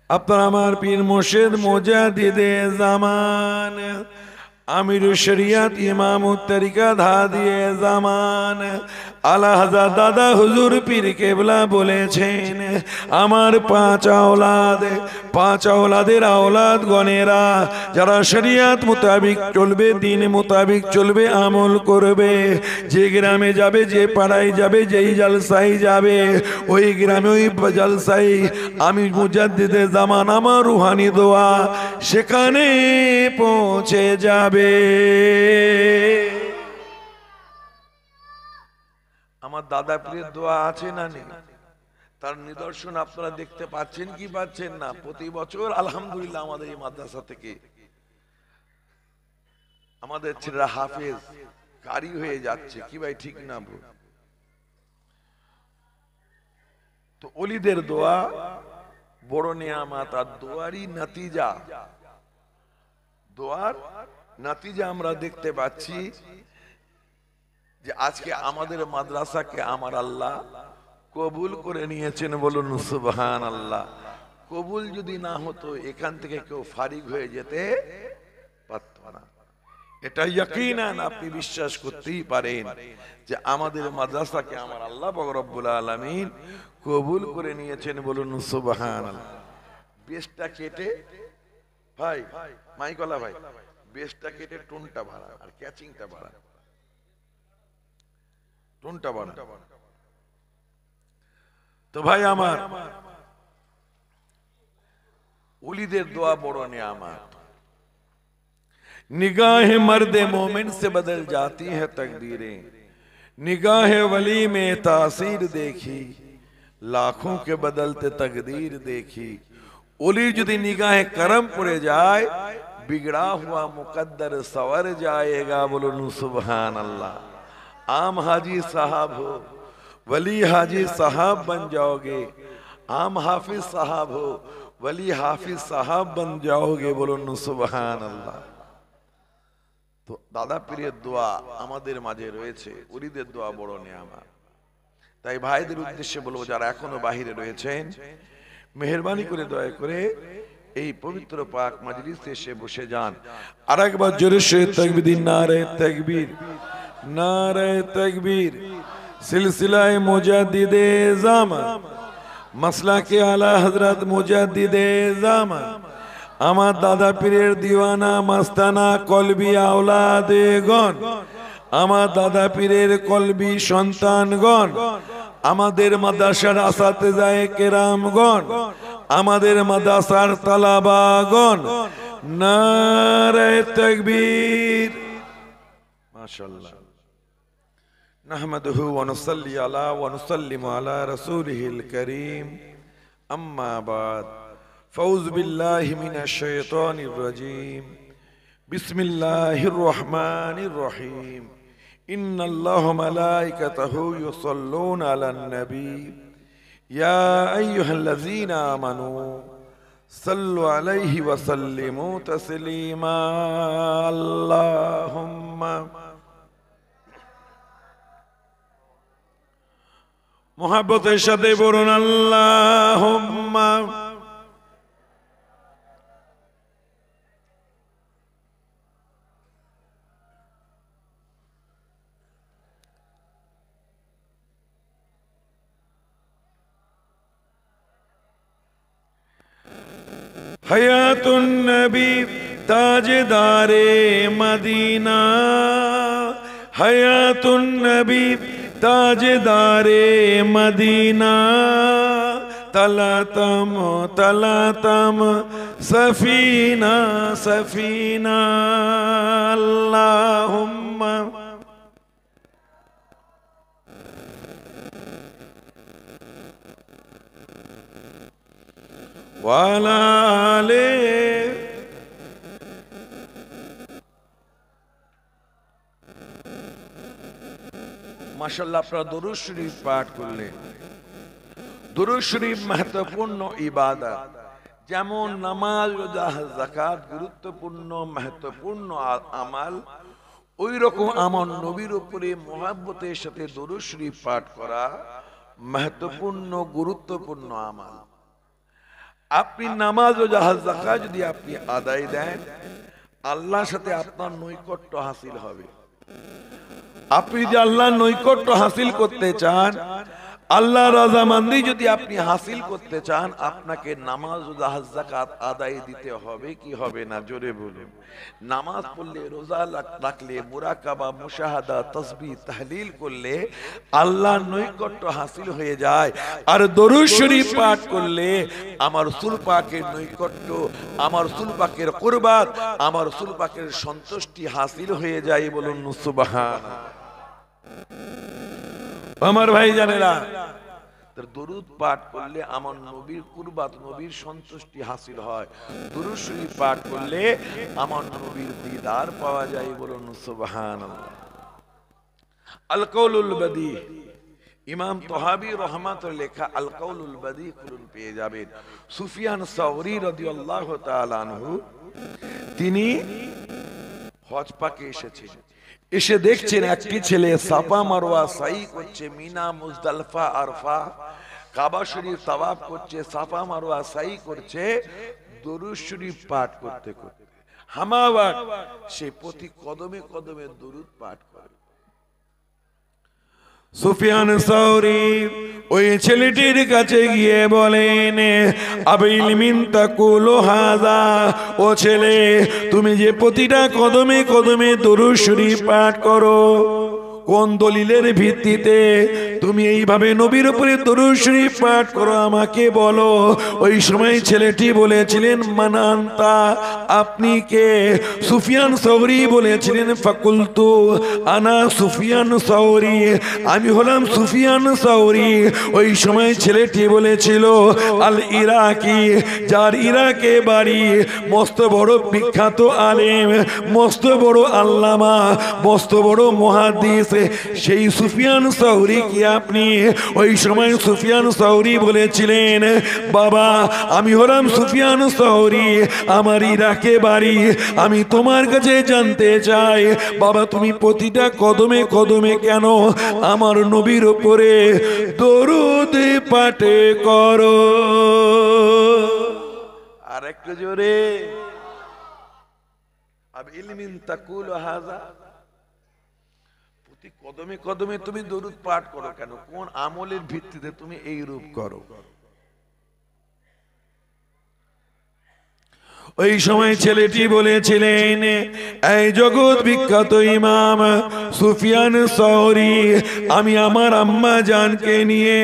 আপনার আমার পীর মুর্শিদ মুজাদ্দিদে জামান আমির শরিয়ত ইমামুত তরিকত হাদিয়ে জামান আলা হযরত দাদা হুজুর পীর কেবলা বলেছেন, আমার পাঁচ আওলাদের আওলাদ গণেরা যারা শরিয়ত মোতাবিক চলবে, দিন মোতাবিক চলবে, আমল করবে, যে গ্রামে যাবে, যে পাড়ায় যাবে, যেই জলসায় যাবে, ওই গ্রামে ওই জলসায় আমি মুজাদ্দিদে জামান আমার রুহানি দোয়া সেখানে পৌঁছে যাবে। আমার দাদা পীরের দোয়া আছে না নেই? তার নিদর্শন আপনারা দেখতে পাচ্ছেন কি পাচ্ছেন না? প্রতি বছর আলহামদুলিল্লাহ আমাদের এই মাদ্রাসা থেকে আমাদের ছেলেরা হাফেজ কারি হয়ে যাচ্ছে। কি ভাই ঠিক না ভুল? তো ওলিদের দোয়া বড় নিয়ামত, আর দোয়ারই নাতিজা আমরা দেখতে পাচ্ছি যে আজকে আমাদের মাদ্রাসাকে আমার আল্লাহ কবুল করে নিয়েছেন। বলুন সুবহানাল্লাহ। কবুল যদি না হতো এখান থেকে কেউ ফারিগ হয়ে যেতে পারত না। এটা ইয়াকিনান আপনি বিশ্বাস করতেই পারেন যে আমাদের মাদ্রাসাকে আমার আল্লাহ পাক রব্বুল আলামিন কবুল করে নিয়েছেন। বলুন সুবহানাল্লাহ। বেশটা কেটে ভাই মাইকলা ভাই, বেশটা কেটে টোনটা বাড়া আর ক্যাচিংটা বাড়া, টোনটা বাড়া। তো ভাই আমার ওলিদের দোয়া বড় নিয়ামত। निगाहें मर्द मोमिन से बदल जाती है तकदीरें, निगाह वली में तासीर देखी, लाखों के बदलते तकदीर देखी। ओली यदि निगाह करम पड़े जाए, बिगड़ा हुआ मुकद्दर सवर जाएगा। बोलो सुभान अल्लाह। आम हाजी साहब हो, वली हाजी साहब बन जाओगे, आम हाफिज साहब हो, वली हाफिज साहब बन जाओगे। बोलो सुभान अल्लाह। তো দাদা পীরের দোয়া আমাদের মাঝে রয়েছে, ওলিদের দোয়া বড় নিয়ামত। তাই ভাইদের উদ্দেশ্যে বলবো, যারা এখনো বাহিরে রয়েছেন, মেহেরবানি করে দয়া করে এই পবিত্র পাক মাজলিসে এসে বসে যান। আরেকবার জোরে সে তাকবীর, নারে তাকবীর, নারে তাকবীর। সিলসিলায়ে মুজাদ্দিদে জামান, মাসলাকে আলা হযরত মুজাদ্দিদে জামান, আমার দাদা পীরের দিওয়ানা মাস্তানা কলবি আওলাদেগণ, আমার দাদা পীরের কলবি সন্তানগণ, আমাদের মাদ্রাসার আসাতেজায়ে কেরামগণ, আমাদের মাদ্রাসার তালাবাগণ, নারে তাকবীর। মাশাআল্লাহ। নাহমাদুহু ওয়া নুসাল্লি আলা ওয়া নুসাল্লিমু আলা রাসূলিহিল কারীম, আম্মা বাদ। فأعوذ بالله من الشيطان الرجيم، بسم الله الرحمن الرحيم، إن الله ملائكته يصلون على النبي يا أيها الذين آمنوا صلوا عليه وسلموا تسليما اللهم محبت সাথে বলুন আল্লাহুম্মা हयातुन नबी ताजदारे मदीना, हयातुन नबी ताजदारे मदीना, तलतम तलतम सफीना सफीना अल्लाहुम्मा वाला ले। माशाल्लाह আপনারা দুরূদ শরীফ পাঠ করলেন। দুরূদ শরীফ महत्वपूर्ण ইবাদত, যেমন নামাজ, রোজা, যাকাত গুরুত্বপূর্ণ महत्वपूर्ण আমাল, ওই রকম আমার নবীর উপরে মুহাব্বতের সাথে দুরূদ শরীফ পাঠ করা महत्वपूर्ण গুরুত্বপূর্ণ আমাল। আপনি নামাজ ও যাকাত যদি আপনি আদায় দেন, আল্লাহর সাথে আপনার নৈকট্য হাসিল হবে। আপনি যদি আল্লাহর নৈকট্য হাসিল করতে চান, আল্লাহ রাজামান্দি যদি আপনি হাসিল করতে চান, আপনাকে নামাজ ও যাকাত আদায় দিতে হবে কি হবে না? জোরে বলুন। নামাজ পড়লে, রোজা রাখলে, মুরাকাবা, মুশাহাদা, তাসবিহ, তাহলিল করলে আল্লাহর নৈকট্য হাসিল হয়ে যায়। আর দরুদ শরীফ পাঠ করলে আমার রাসূল পাকের নৈকট্য, আমার রাসূল পাকের কুরবাত, আমার রাসূল পাকের সন্তুষ্টি হাসিল হয়ে যায়। বলুন সুবহানাল্লাহ। আমার ভাই জানেরা, দরুদ পাঠ করলে আমার নবীর কুরবাত, নবীর সন্তুষ্টি হাসিল হয়। দরুদ শরীফ পাঠ করলে আমার নবীর দিদার পাওয়া যায়। বলুন সুবহানাল্লাহ। আল কাউলুল বাদী, ইমাম তহাবী রহমাতুল্লাহ লেখা আল কাউলুল বাদী খুলুন পেয়ে যাবেন। সুফিয়ান সাওরী রাদিয়াল্লাহু তাআলা আনহু তিনি হজ পাকে এসেছিলেন। এসে দেখছেন একটি ছেলে সাফা মারওয়া সাই করছে, মিনা মুজদালিফা আরফা কাবা শরীফ তাওয়াফ করছে, সাফা মারওয়া সাই করছে, দরুদ শরীফ পাঠ করতে করতে হামাওয়াত সে প্রতি কদমে কদমে দরুদ পাঠ করে। সুফিয়ান সাওরী ওই ছেলেটির কাছে গিয়ে বলেন, আবিল মিন তাকুলু হাযা, ও ছেলে তুমি যে প্রতিটা কদমে কদমে দরুদ শরীফ পাঠ করো, কোন দলিলের ভিত্তিতে তুমি এইভাবে নবীর উপরে দরুদ শরীফ পাঠ করো আমাকে বলো। ওই সময় ছেলেটি বলেছিলেন, মান আনতা, আপনি কে? সুফিয়ান সাওরী বলেছিলেন, ফাকুলতু আনা সুফিয়ান সাওরী, আমি হলাম সুফিয়ান সাওরী। ওই সময় ছেলেটি বলেছিল, আল ইরাকি, যার ইরাকে বাড়ি, মস্ত বড় বিখ্যাত আলেম, মস্ত বড় আল্লামা, মস্ত বড় মুহাদ্দিস, সেই সুফিয়ান সাওরী কি আপনি? ওই সময় সুফিয়ান সাওরী বলেছিলেন, বাবা আমি হলাম সুফিয়ান সাওরী, আমার ইরাকে বাড়ি, আমি তোমার কাছে জানতে চাই বাবা তুমি প্রতিটা কদমে কদমে কেন আমার নবীর উপরে দরুদ পাঠ করো? আর একটু জোরে, আবিল মিন তাকুলু হাযা, কদমে কদমে তুমি দরুদ পাঠ করো কেন? কোন আমলের ভিত্তিতে তুমি এই রূপ করো? ওই সময় ছেলেটি বলেছিলেন, এই জগৎ বিখ্যাত ইমাম সুফিয়ান সাওরী, আমি আমার আম্মা জানকে নিয়ে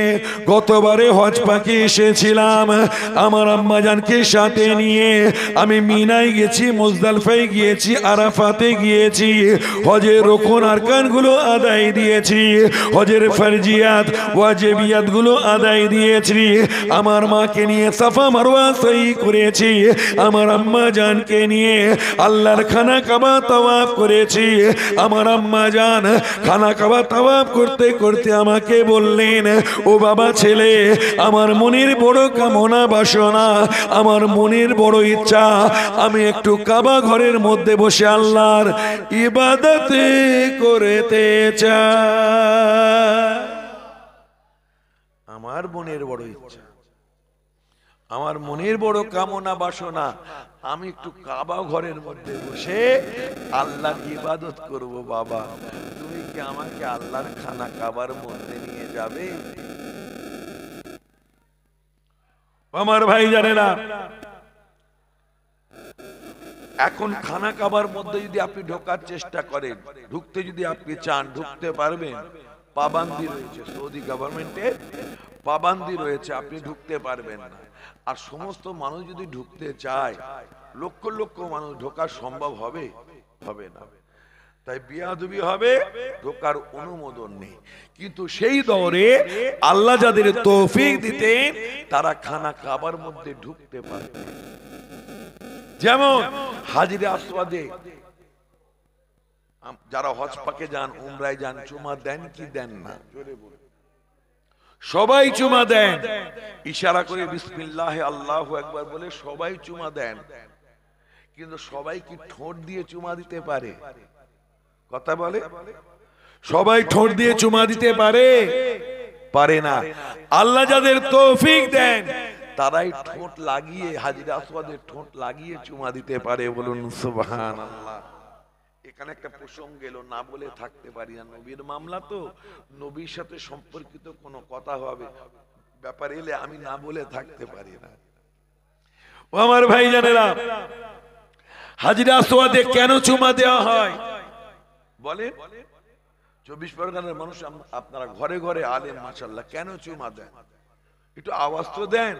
গতবারে হজ পাকে এসেছিলাম, আমার আম্মা জানকে সাথে নিয়ে আমি মিনায় গেছি, মুজদালিফায় গিয়েছি, আরাফাতে গিয়েছি, হজের রুকন আরকান গুলো আদায় দিয়েছি, হজের ফরজিয়াত ওয়াজিবিয়াত গুলো আদায় দিয়েছি, আমার মাকে নিয়ে সাফা মারওয়া সাই করেছি, আমার আম্মা জানকে নিয়ে আল্লাহর খানা কাবা তাওয়াফ করেছি। আমার আম্মা জান খানা কাবা তাওয়াফ করতে করতে আমাকে বললেন, ও বাবা ছেলে, আমার মনের বড় কামনা বাসনা, আমার মনের বড় ইচ্ছা, আমি একটু কাবা ঘরের মধ্যে বসে আল্লাহর ইবাদত করতে চাই। আমার মনের বড় ইচ্ছা, আমার মনের বড় কামনা বাসনা, আমি একটু কাবা ঘরের মধ্যে বসে আল্লাহর ইবাদত করব। বাবা তুমি কি আমাকে আল্লাহর খানা কাবার মধ্যে নিয়ে যাবে? আমার ভাই জানে না, এখন খানা কাবার মধ্যে যদি আপনি ঢোকার চেষ্টা করেন, ঢুকতে যদি আপনি চান ঢুকতে পারবেন? পাবান্দি রয়েছে, সৌদি গভর্নমেন্টের পাবান্দি রয়েছে, আপনি ঢুকতে পারবেন না। আর সমস্ত মানুষ যদি ঢুকতে চায়, লক্ষ লক্ষ মানুষ, ঢোকা সম্ভব হবে? হবে না। তাই বিয়াদবি হবে, ঢোকার অনুমোদন নেই। কিন্তু সেই দৌড়ে আল্লাহ যাদের তৌফিক দিতেন তারা খানা কাবার মধ্যে ঢুকতে পারত। যেমন হাজরে আসওয়াদে যারা হজ পাকে যান, উমরায় যান, চুমা দেন কি দেন না? সবাই চুমা দেন, ইশারা করে বিসমিল্লাহ আল্লাহু আকবার বলে সবাই চুমা দেন। কিন্তু সবাই কি ঠোঁট দিয়ে চুমা দিতে পারে? কথা বলে, সবাই ঠোঁট দিয়ে চুমা দিতে পারে? পারে না। আল্লাহ যাদের তৌফিক দেন তারাই ঠোঁট লাগিয়ে হাজরে আসওয়াদের ঠোঁট লাগিয়ে চুমা দিতে পারে। বলুন সুবহানাল্লাহ। এখানে একটা প্রসঙ্গ এলো, না বলে থাকতে পারি না। নবীর মামলা তো, নবীর সাথে সম্পর্কিত কোনো কথা হবে ব্যাপার এলে আমি না বলে থাকতে পারি না। ও আমার ভাই জানেরা, হাজরে আসওয়াদে কেন চুমা দেওয়া হয় বলে? 24 পরগনার মানুষ আপনারা ঘরে ঘরে আলেম মাশাআল্লাহ, কেন চুমা দেন? একটু আওয়াজ তো দেন।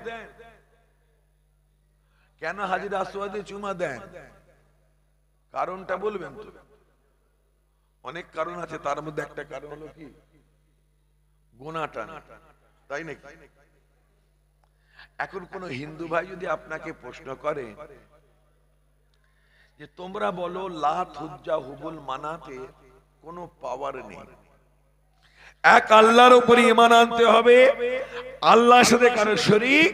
কেন হাজরে আসওয়াদে চুমা দেন? কারণটা বলবেন তো? অনেক কারণ আছে, তার মধ্যে একটা কারণ হলো কি, গোনা টানা, তাই নাকি? এখন কোন হিন্দু ভাই যদি আপনাকে প্রশ্ন করে যে তোমরা বলো লাত হুজ্জা হুবল মানাতে কোনো পাওয়ার নেই, এক আল্লাহর উপরে ঈমান আনতে হবে, আল্লাহর সাথে কারো শরীক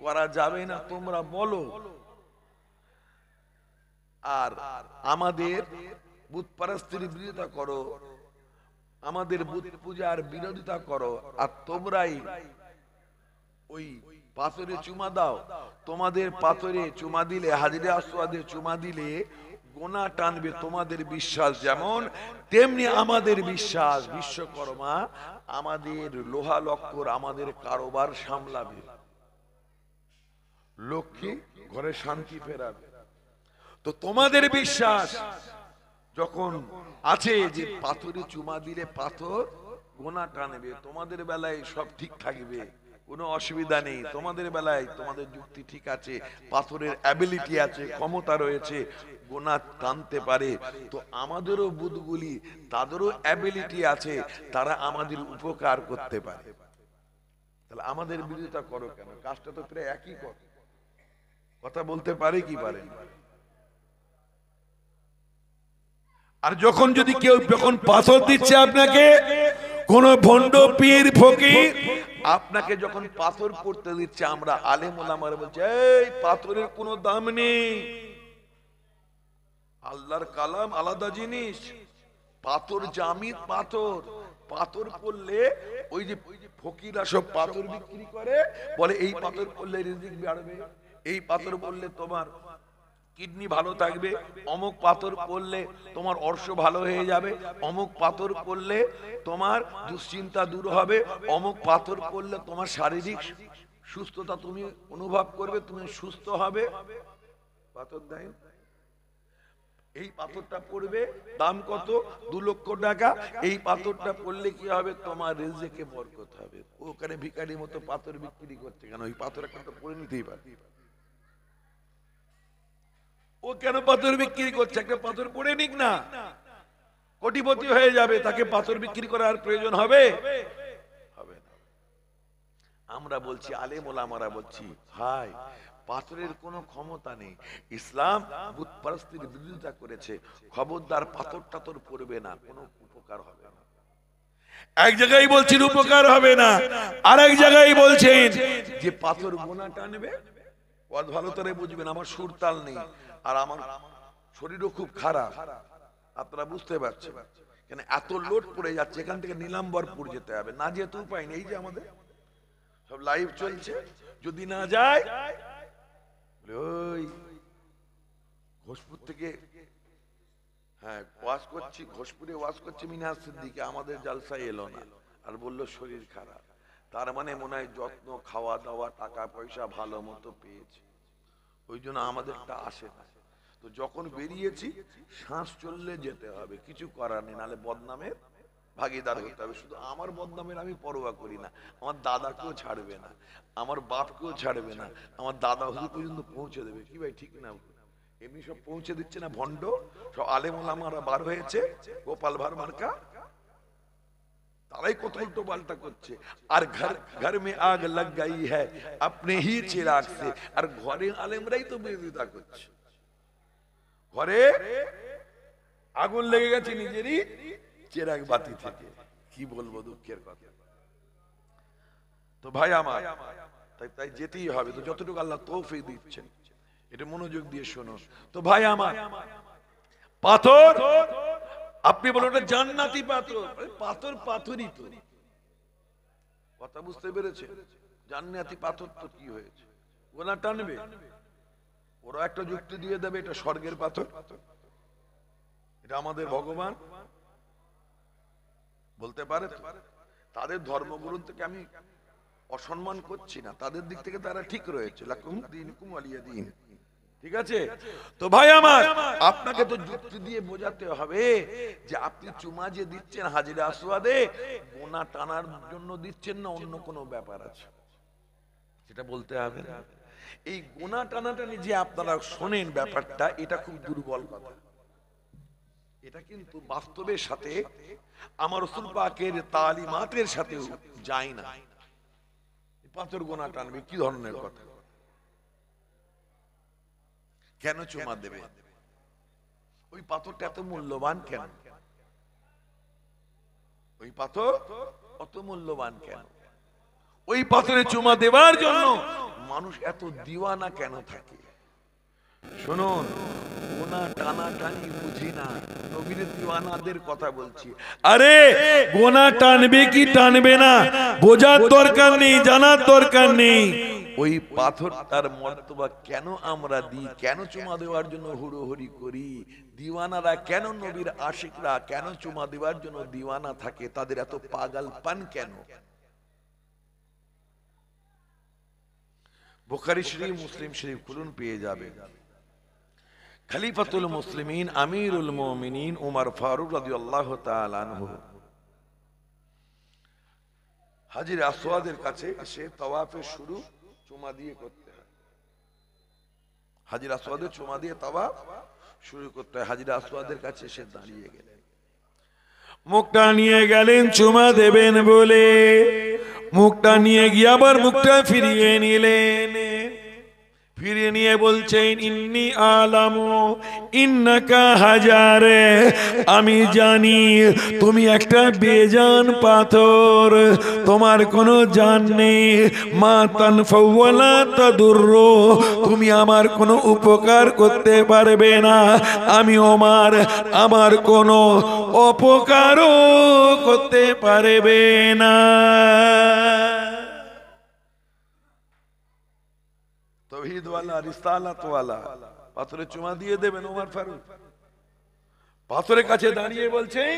করা যাবে না, তোমরা বলো, আর আমাদের বুত পারস্তির বিরোধিতা করো, আমাদের বুত পূজার বিরোধিতা করো, আর তোমরাই ওই পাথরে চুমা দাও। তোমাদের পাথরে চুমা দিলে, হাজরে আসওয়াদে চুমা দিলে গোনা টানবে, তোমাদের বিশ্বাস যেমন তেমনি আমাদের বিশ্বাস, বিশ্বকর্মা আমাদের লোহা লক্কর আমাদের কারোবার সামলাবে, লক্ষ্মী ঘরে শান্তি ফেরাবে। তো তোমাদের বিশ্বাস যখন আছে যে পাথরে চুমা দিলে পাথর গোনা টানবে, তোমাদের বেলায় সব ঠিক থাকবে, কোনো অসুবিধা নেই, তোমাদের বেলায় তোমাদের যুক্তি ঠিক আছে, পাথরের অ্যাবিলিটি আছে, ক্ষমতা রয়েছে, গোনা টানতে পারে। তো আমাদেরও বুধগুলি, তাদেরও অ্যাবিলিটি আছে, তারা আমাদের উপকার করতে পারে। তাহলে আমাদের বিরোধিতা করো কেন? কাজটা তো প্রায় একই কথা বলতে পারে কি পারে? আর যখন যদি কেউ যখন পাথর দিচ্ছে আপনাকে, কোন ভণ্ড পীর ফকির আপনাকে যখন পাথর পড়তে দিচ্ছে, আমরা আলেম ওলামারা বলছে এই পাথরের কোনো দাম নেই, আল্লাহর কালাম আলাদা জিনিস, পাথর জামিদ পাথর, পাথর পড়লে ওই যে ফকিরা সব পাথর বিক্রি করে, বলে এই পাথর পড়লে রিজিক বাড়বে, এই পাথর পড়লে তোমার কিডনি ভালো থাকবে, অমুক পাথর পড়লে তোমার অর্শ ভালো হয়ে যাবে, অমুক পাথর পড়লে তোমার দুশ্চিন্তা দূর হবে, অমুক পাথর পড়লে তোমার শারীরিক সুস্থতা তুমি অনুভব করবে, তুমি সুস্থ হবে। পাথর দেয়, এই পাথরটা পড়বে, দাম কত? 2 লক্ষ টাকা। এই পাথরটা পড়লে কি হবে? তোমার রিজিকে বরকত হবে। ওখানে ভিখারির মতো পাথর বিক্রি করছে কেন? ওই পাথর একটা পড়ে নিতেই পারে। ও কেন পাথর বিক্রি করছে? একটা পাথর পড়ে নিক না, কোটিপতি হয়ে যাবে, তাকে পাথর বিক্রি করার প্রয়োজন হবে? হবে না। আমরা বলছি, আলেম ওলামারা বলছি, ভাই পাথরের কোনো ক্ষমতা নেই, ইসলাম বুত পারস্তির বিরোধিতা করেছে, খবরদার পাথর টাথর পড়বে না, কোনো উপকার হবে না। এক জায়গায় বলছেন উপকার হবে না, আর এক জায়গায় বলছেন যে পাথর গোনা টানবে। ভালো করে বুঝবেন, আমার সুর তাল নেই আর আমার শরীরও খুব খারাপ, আপনারা বুঝতে পারছেন কেন এত লোড পড়ে যাচ্ছে। এখান থেকে নীলাম্বরপুর যেতে হবে, না যেতে উপায় নেই, যে আমাদের সব লাইভ চলছে, যদি না যায় ওই ঘোষপুর থেকে, হ্যাঁ ওয়াজ করছি, ঘোষপুরে ওয়াজ করছি মিনহাজ সিদ্দিকী, আমাদের জালসায় এলো না, আর বললো শরীর খারাপ। তার মানে মনে হয় যত্ন, খাওয়া দাওয়া, টাকা পয়সা ভালো মতো পেয়েছে, ওই জন্য আমাদেরটা আসে না। তো যখন বেরিয়েছি, শ্বাস চললে যেতে হবে, কিছু করার নেই, নাহলে বদনামের ভাগিদার হতে হবে। শুধু আমার বদনামের আমি পরোয়া করি না, আমার দাদাকেও ছাড়বে না, আমার বাপকেও ছাড়বে না, আমার দাদা হুজুর পর্যন্ত পৌঁছে দেবে। কি ভাই ঠিক না? এমনি সব পৌঁছে দিচ্ছে না ভণ্ড, সব আলেম ওলামারা বার হয়েছে, গোপাল ভাঁড় মার্কা, তারাই কত উল্টো পাল্টা করছে। আর ঘর মে আগ লাগ গাই হ্যায় আপনি হি চিরাগ সে, আর ঘরে আলেমরাই তো বিরোধিতা করছে, ঘরে আগুন লেগে গেছে নিজেরই চিরাগ বাতি থেকে। কি বলবো, দুঃখের কথা। তো ভাই আমার, তাই যেতেই হবে। তো যতটুকু আল্লাহ তৌফিক দিচ্ছেন, এটা মনোযোগ দিয়ে শোনো। তো ভাই আমার, পাথর আপনি বলেন ওটা জান্নাতি পাথর, পাথর পাথরই তো, কথা বুঝতে পেরেছে? জান্নাতি পাথর তো কি হয়েছে, গোনা টানবে? ওরা একটা যুক্তি দিয়ে দেবে এটা স্বর্গের পাথর, এটা আমাদের ভগবান বলতে পারে। তাদের ধর্মগ্রন্থকে আমি অসম্মান করছি না, তাদের দিক থেকে তারা ঠিক রয়েছে। লাকুম দীনুকুম ওয়ালিয়া দীন, ঠিক আছে? তো ভাই আমার, আপনাকে তো যুক্তি দিয়ে বোঝাতে হবে যে আপনি চুমা যে দিচ্ছেন হাজিরা আসওয়াদে, গোনা টানার জন্য দিচ্ছেন না অন্য কোনো ব্যাপার আছে, সেটা বলতে হবে না। এই গোনা টানাটানি যে আপনারা শোনেন ব্যাপারটা, এটা খুব দুর্বল কথা। এটা কিন্তু বাস্তবের সাথে আমার রাসূল পাকের তালিমাতের সাথে যায় না। পাথর গোনা টানবে কি ধরনের কথা? কেন চুমা দেবে? ওই পাথরটা এত মূল্যবান কেন? ওই পাথর অত মূল্যবান কেন? ওই পাথরে চুমা দেওয়ার জন্য মানুষ এত দিওয়ানা কেন থাকে? শুনুন, গোনা টানা টানি বুঝি না, নবীর দিওয়ানাদের কথা বলছি। আরে গোনা টানবে কি টানবে না বোঝার দরকার নেই, জানার দরকার নেই। ওই পাথরটার মর্তবা কেন আমরা দিই, কেন চুমা দেওয়ার জন্য হুড়োহুড়ি করি? দিওয়ানারা কেন, নবীর আশিকরা কেন চুমা দেওয়ার জন্য দিওয়ানা থাকে? তাদের এত পাগল পান কেন? বুখারী শরীফ, মুসলিম শরীফ খুলুন, পেয়ে যাবে। খলিফাতুল মুসলিমিন আমিরুল মুমিনিন উমর ফারুক রাদিয়াল্লাহু তাআলা আনহু হাজির আসওয়াদের কাছে এসে তাওয়াফের শুরু চুমা দিয়ে করতে হয়। হাজির আসওয়াদের চুমা দিয়ে তাওয়াফ শুরু করতে হয়। হাজির আসওয়াদের কাছে এসে দাঁড়িয়ে গেলেন, মুখটা নিয়ে গেলেন চুমা দেবেন বলে, মুখটা নিয়ে গিয়ে আবার মুখটা ফিরিয়ে নিলেন। ফিরিয়ে নিয়ে বলছেন, ইন্নী আলামু ইন্নাকা হাজারে, আমি জানি তুমি একটা বেজান পাথর, তোমার কোনো জান নেই। মা তানফাউ ওয়ালা তাদুররু, তুমি আমার কোনো উপকার করতে পারবে না। আমি ওমর আমার কোনো অপকারও করতে পারবে না। তাওহীদ ওয়ালা, রিসালাত ওয়ালা পাথরে চুমা দিয়ে দেবেন ওমর ফারুক। পাথরের কাছে দাঁড়িয়ে বলছেন,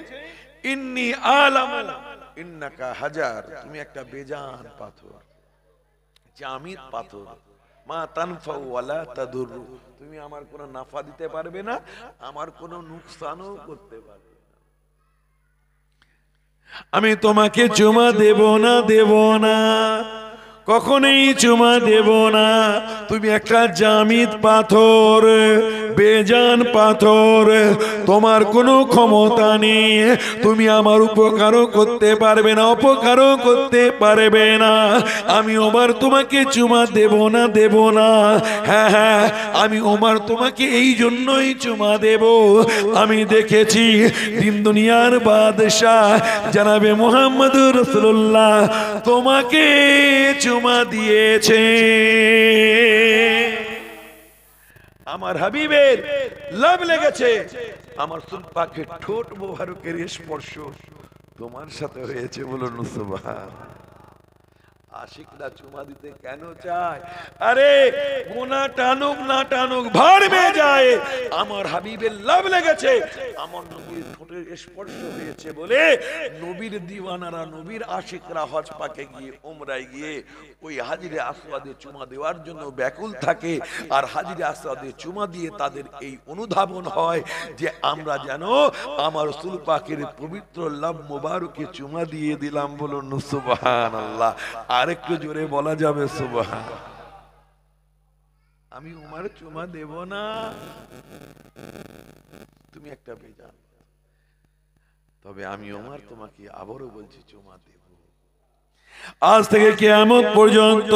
ইন্নী আলামু ইন্নাকা হাজার, তুমি একটা বেজান পাথর, জামিদ পাথর। মা তানফাউ ওয়ালা তাদুররু, তুমি আমার কোনো নাফা দিতে পারবে না, আমার কোনো নুকসানও করতে পারবে না। আমি তোমাকে চুমা দেব না, দেব না, কখনোই চুমা দেব না। তুমি একটা জামিদ পাথর, বেজান পাথর, তোমার কোনো ক্ষমতা নেই, তুমি আমার উপকারও করতে পারবে না, অপকারও করতে পারবে না। আমি ওমর তোমাকে চুমা দেব না, দেব না। হ্যাঁ হ্যাঁ, আমি ওমর তোমাকে এই জন্যই চুমা দেব, আমি দেখেছি দিন দুনিয়ার বাদশাহ জনাবে মুহাম্মদুর রাসূলুল্লাহ তোমাকে চুমা দিয়েছে। আমার হাবিবের লাভ লেগেছে, আমার রাসূল পাকের ঠোঁট মোবারকের স্পর্শ তোমার সাথে হয়েছে, বলুন সুবহানাল্লাহ। আশিকরা চুমা দিতে কেন চায়? আরে গোনা টানুক না টানুক ভার মেয়ে যায়, আমার হাবিবের লাভ লেগেছে, আমার নবীর ঠোঁটের স্পর্শ হয়েছে বলে নবীর দিওয়ানারা, নবীর আশিকরা হজ পাকে গিয়ে, উমরায় গিয়ে ওই হাজিরে আসওয়াদে চুমা দেওয়ার জন্য ব্যাকুল থাকে। আর হাজিরে আসওয়াদে চুমা দিয়ে তাদের এই অনুধাবন হয় যে আমরা যেন আমার রাসূল পাকের পবিত্র লাভ মোবারকে চুমা দিয়ে দিলাম, বলুন সুবহানাল্লাহ। আরেকটু জোরে বলা যাবে সুবহান। আমি উমর চুমা দেব না, তুমি একটা বেজান, তবে আমি উমর তোমাকে আবারও বলছি চুমা দেব। আজ থেকে কিয়ামত পর্যন্ত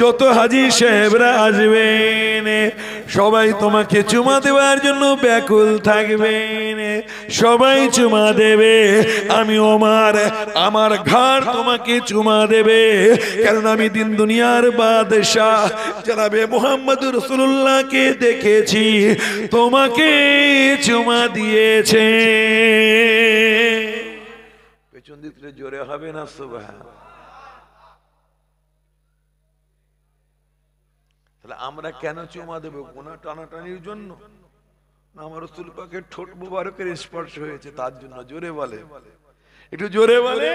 যত হাজী সাহেবরা আসবেন সবাই তোমাকে চুমা দেওয়ার জন্য ব্যাকুল থাকবেন, সবাই চুমা দেবে। আমি ওমর আমার ঘাড় তোমাকে চুমা দেবে, কারণ আমি দিন দুনিয়ার বাদশাহ জনাবে মুহাম্মদুর রাসূলুল্লাহকে দেখেছি তোমাকে চুমা দিয়েছে। পেছন দিকে জোরে হবে না সুবহান। তাহলে আমরা কেন চুমা দেব? গোনা টানাটানির জন্য না আমার রাসূল পাকের ঠোঁট মুবারকের স্পর্শ হয়েছে তার জন্য? জোরে বলে, একটু জোরে বলে।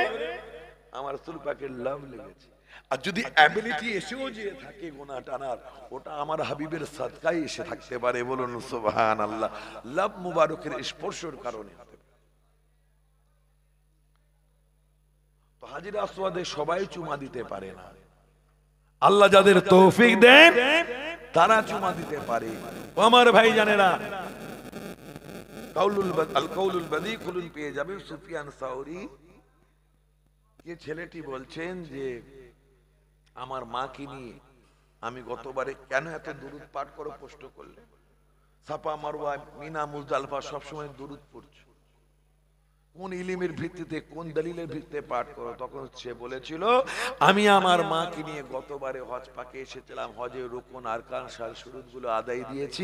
আমার রাসূল পাকের লাভ লেগেছে। আর যদি অ্যাবিলিটি এসেও যে থাকে গোনা টানার, ওটা আমার হাবিবের সাদকায় এসে থাকতে পারে। বলুন সুবহানাল্লাহ। লাভ মুবারকের স্পর্শের কারণে। তো হাজির আসওয়াদে সবাই চুমা দিতে পারে না, আল্লাহ যাদের তৌফিক দেন তারা চুমা দিতে পারে। আমার ভাই জানেরা, কাউলুল বাদী কুলুল পেয়ে যাবে সুফিয়ান সাউরি। যে ছেলেটি বলছেন যে আমার মাকে নিয়ে আমি গতবারে কেন এত দুরূদ পাঠ করো প্রশ্ন করলে, সাফা মারওয়া মিনা মুজদালিফা সবসময় দুরূদ পড়ছো, কোন ইলমের ভিত্তিতে কোন দলিলের ভিত্তিতে পাঠ করো? তখন সে বলেছিল আমি আমার মাকে নিয়ে গতবারে হজ পাকে এসেছিলাম, হজের রুকুন আরকান শার শুরুতগুলো আদায় দিয়েছি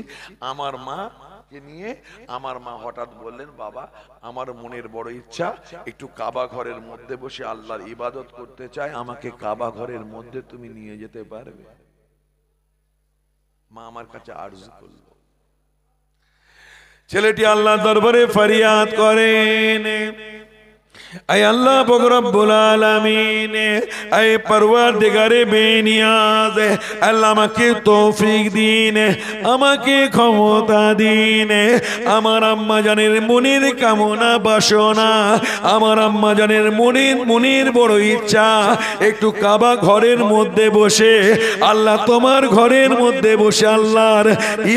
আমার মাকে নিয়ে। আমার মা হঠাৎ বললেন বাবা আমার মনের বড় ইচ্ছা একটু কাবা ঘরের মধ্যে বসে আল্লাহর ইবাদত করতে চাই, আমাকে কাবা ঘরের মধ্যে তুমি নিয়ে যেতে পারবে? মা আমার কাছে আরজু করলো। ছেলেটি আল্লাহ দরবারে ফরিয়াদ করেন, আয় আল্লাহ পাক রব্বুল আলামিন, আয় পরওয়ারদিগারে বেনিয়াজ, আল্লাহ আমাকে তৌফিক দিন, আমাকে ক্ষমতা দিন। আমার আম্মা জানের মনের কামনা বাসনা, আমার আম্মা জানের মনের বড় ইচ্ছা একটু কাবা ঘরের মধ্যে বসে আল্লাহ তোমার ঘরের মধ্যে বসে আল্লাহর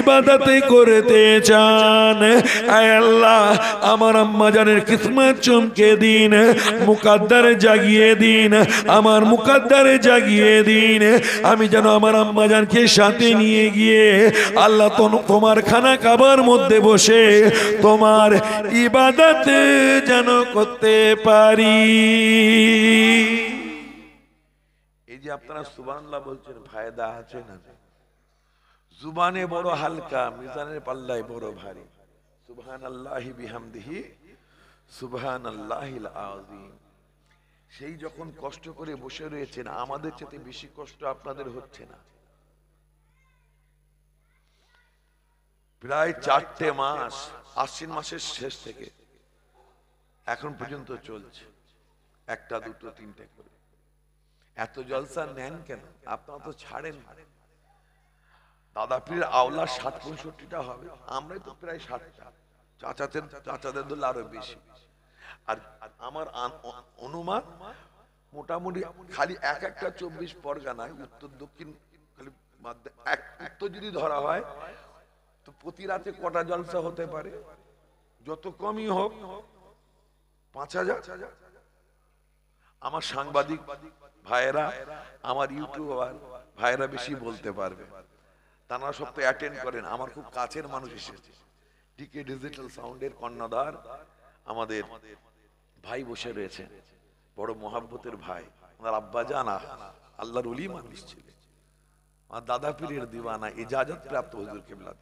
ইবাদত করতে চান। আয় আল্লাহ আমার আম্মা জানের কিসমত চমকে দিন, মুকদ্দর জাগিয়ে দিন, আমার মুকদ্দর জাগিয়ে দিন। আমি যেন আমার আম্মা জানকে সাথে নিয়ে গিয়ে আল্লাহ তোমার খানা কাবার মধ্যে বসে তোমার ইবাদত যেন করতে পারি। এই যে আপনারা সুবহানাল্লাহ বলছেন, ফায়দা আছে না? জুবানে বড় হালকা, মিজানের পাল্লায় বড় ভারী। সুবহানাল্লাহি বিহামদিহি সুবহানাল্লাহিল আযীম। সেই যখন কষ্ট করে বসে রয়েছেন, আমাদের চেয়ে বেশি কষ্ট আপনাদের হচ্ছে না? প্রায় 4টে মাস, আশ্বিন মাসের শেষ থেকে এখন পর্যন্ত চলছে, 1টা 2টো 3টে করে। এত জলসা নেন কেন? আপনারা তো ছাড়েন না। দাদা পীরের আওলা 60-65টা হবে, আমরাই তো প্রায় 60টা, চাচাদের দল আরো বেশি। আর আমার অনুমান মোটামুটি খালি একটা 24 পরগনায় উত্তর দক্ষিণ খালি উত্তর যদি ধরা হয় তো প্রতি রাতে কটা জলসা হতে পারে? যত কমই হোক 5000। আমার সাংবাদিক ভাইয়েরা, আমার ইউটিউবার ভাইয়েরা বেশি বলতে পারবে, তারা সব তো অ্যাটেন্ড করেন। আমার খুব কাছের মানুষ এসেছে, ডিকে ডিজিটাল সাউন্ডের কর্ণধার আমাদের ভাই বসে রয়েছে, বড় মহাব্বতের ভাই। ওনার আব্বা জানা আল্লাহর ওলি মানুষ ছিলেন, আর দাদা পীরের দিওয়ানা, ইজাজত প্রাপ্ত হুজুর কিবলা।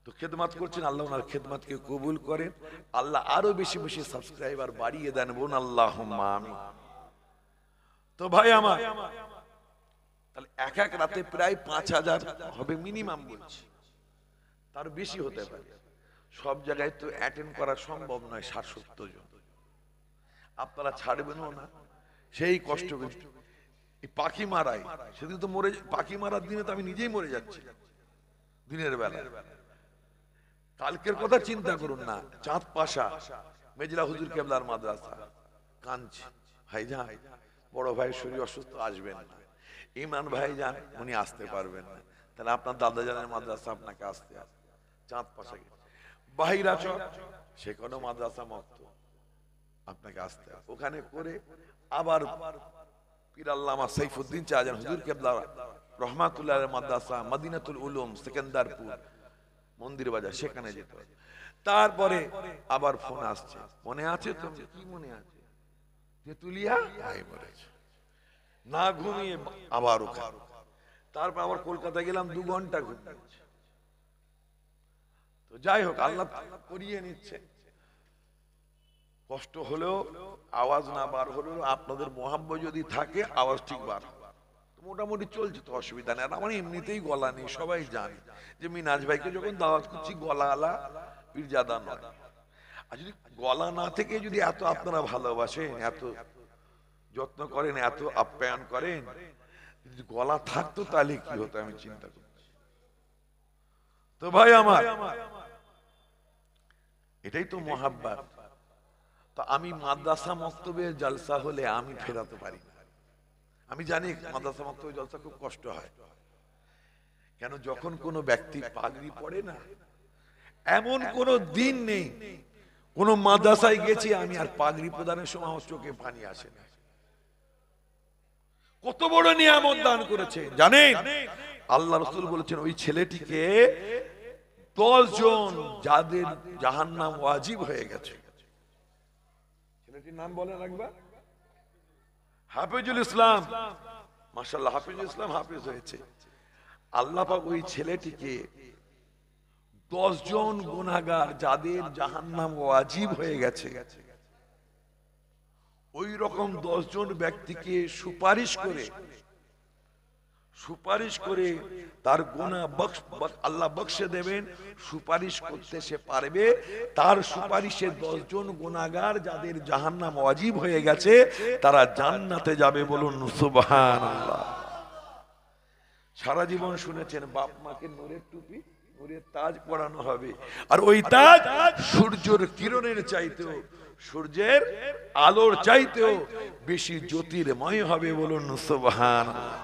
তো খেদমত করছেন, আল্লাহ ওনার খেদমতকে কবুল করেন, আল্লাহ আরো বেশি বেশি সাবস্ক্রাইবার বাড়িয়ে দেন, বোন আল্লাহুম্মা আমিন। তো ভাই আমার তাহলে এক রাতে প্রায় 5000 হবে মিনিমাম বলছি, তার বেশি হতে পারে। সব জায়গায় তো অ্যাটেন্ড করা সম্ভব নয় 60-70 জন। আপনারা ছাড়বেনও না, সেই কষ্ট করে পাখি মারাই। সেদিন তো মরে, পাখি মারার দিনে তো আমি নিজেই মরে যাচ্ছি দিনের বেলা। কালকের কথা চিন্তা করুন না, চাঁদ পাশা মেজলা হুজুর কেবলার মাদ্রাসা কাঁদছে, ভাইজান বড় ভাই শরীর অসুস্থ, আসবেন না। ইমরান ভাইজান উনি আসতে পারবেন না, তাহলে আপনার দাদা জানের মাদ্রাসা আপনাকে আসতে হবে। চাঁদ পাশা বাহিরা চক সেখানেও মাদ্রাসা মক্ত, আপনাকে আসতে হবে। ওখানে করে আবার পীর আল্লামা সাইফুদ্দিন চাচান হুজুর কেবলা রহমাতুল্লাহ মাদ্রাসা মদিনাতুল উলুম সেকেন্দারপুর মন্দির বাজার, সেখানে যেতে হবে। তারপরে আবার ফোন আসছে, মনে আছে তো? কি মনে আছে? তেতুলিয়া ভাই মরেছে, না ঘুমিয়ে আবার ওখানে। তারপর আবার কলকাতা গেলাম, 2 ঘন্টা ঘুমিয়েছে। তো যাই হোক, আল্লাহ করিয়ে নিচ্ছে। কষ্ট হলেও, আওয়াজ না বার হলেও আপনাদের মোহাব্বত যদি থাকে আওয়াজ ঠিক বার হবে। মোটামুটি চলছে, তো অসুবিধা নেই। আর আমার এমনিতেই গলা নেই, সবাই জানে যে মিনাজ ভাইকে যখন দাওয়াত করছি গলা আলা পীরজাদা নয়। আর যদি গলা না থেকে যদি এত আপনারা ভালোবাসেন, এত যত্ন করেন, এত আপ্যায়ন করেন, যদি গলা থাকতো তাহলে কি হতো আমি চিন্তা করছি। তো ভাই আমার এটাই তো মোহাব্বত। তো আমি মাদ্রাসা মক্তবে জলসা হলে আমি ফেরাতে পারি না। আমি জানি মাদ্রাসা মক্তবে জলসা খুব কষ্ট হয়, কেন যখন কোনো ব্যক্তি পাগড়ি পড়ে না, এমন কোন দিন নেই কোন মাদ্রাসায় গেছি আমি আর পাগড়ি প্রদানের সময় আমার চোখে পানি আসে না। কত বড় নিয়ামত দান করেছে জানেন? আল্লাহ রাসূল বলেছেন ওই ছেলেটিকে 10 জন যাদের জাহান্নাম ওয়াজিব হয়ে গেছে। ছেলেটির নাম বলেন একবার, হাফিজুল ইসলাম। মাশাআল্লাহ, হাফিজুল ইসলাম হাফিজ হয়েছে। আল্লাহ পাক ওই ছেলেটিকে 10 জন গুনাহগার যাদের জাহান্নাম ওয়াজিব হয়ে গেছে, ওই রকম 10 জন ব্যক্তিকে সুপারিশ করে তার গুনাহ আল্লাহ বখশে দেবেন। সুপারিশ করতে সে পারবে, তার সুপারিশে 10 জন গুনাহগার যাদের জাহান্নাম ওয়াজিব হয়ে গেছে তারা জান্নাতে যাবে। বলুন সুবহানাল্লাহ। সারা জীবন শুনেছেন বাপ মাকে নূরের টুপি নূরের তাজ পরানো হবে, আর ওই তাজ সূর্যের কিরণের চাইতেও, সূর্যের আলোর চাইতেও বেশি জ্যোতির্ময় হবে। বলুন সুবহানাল্লাহ।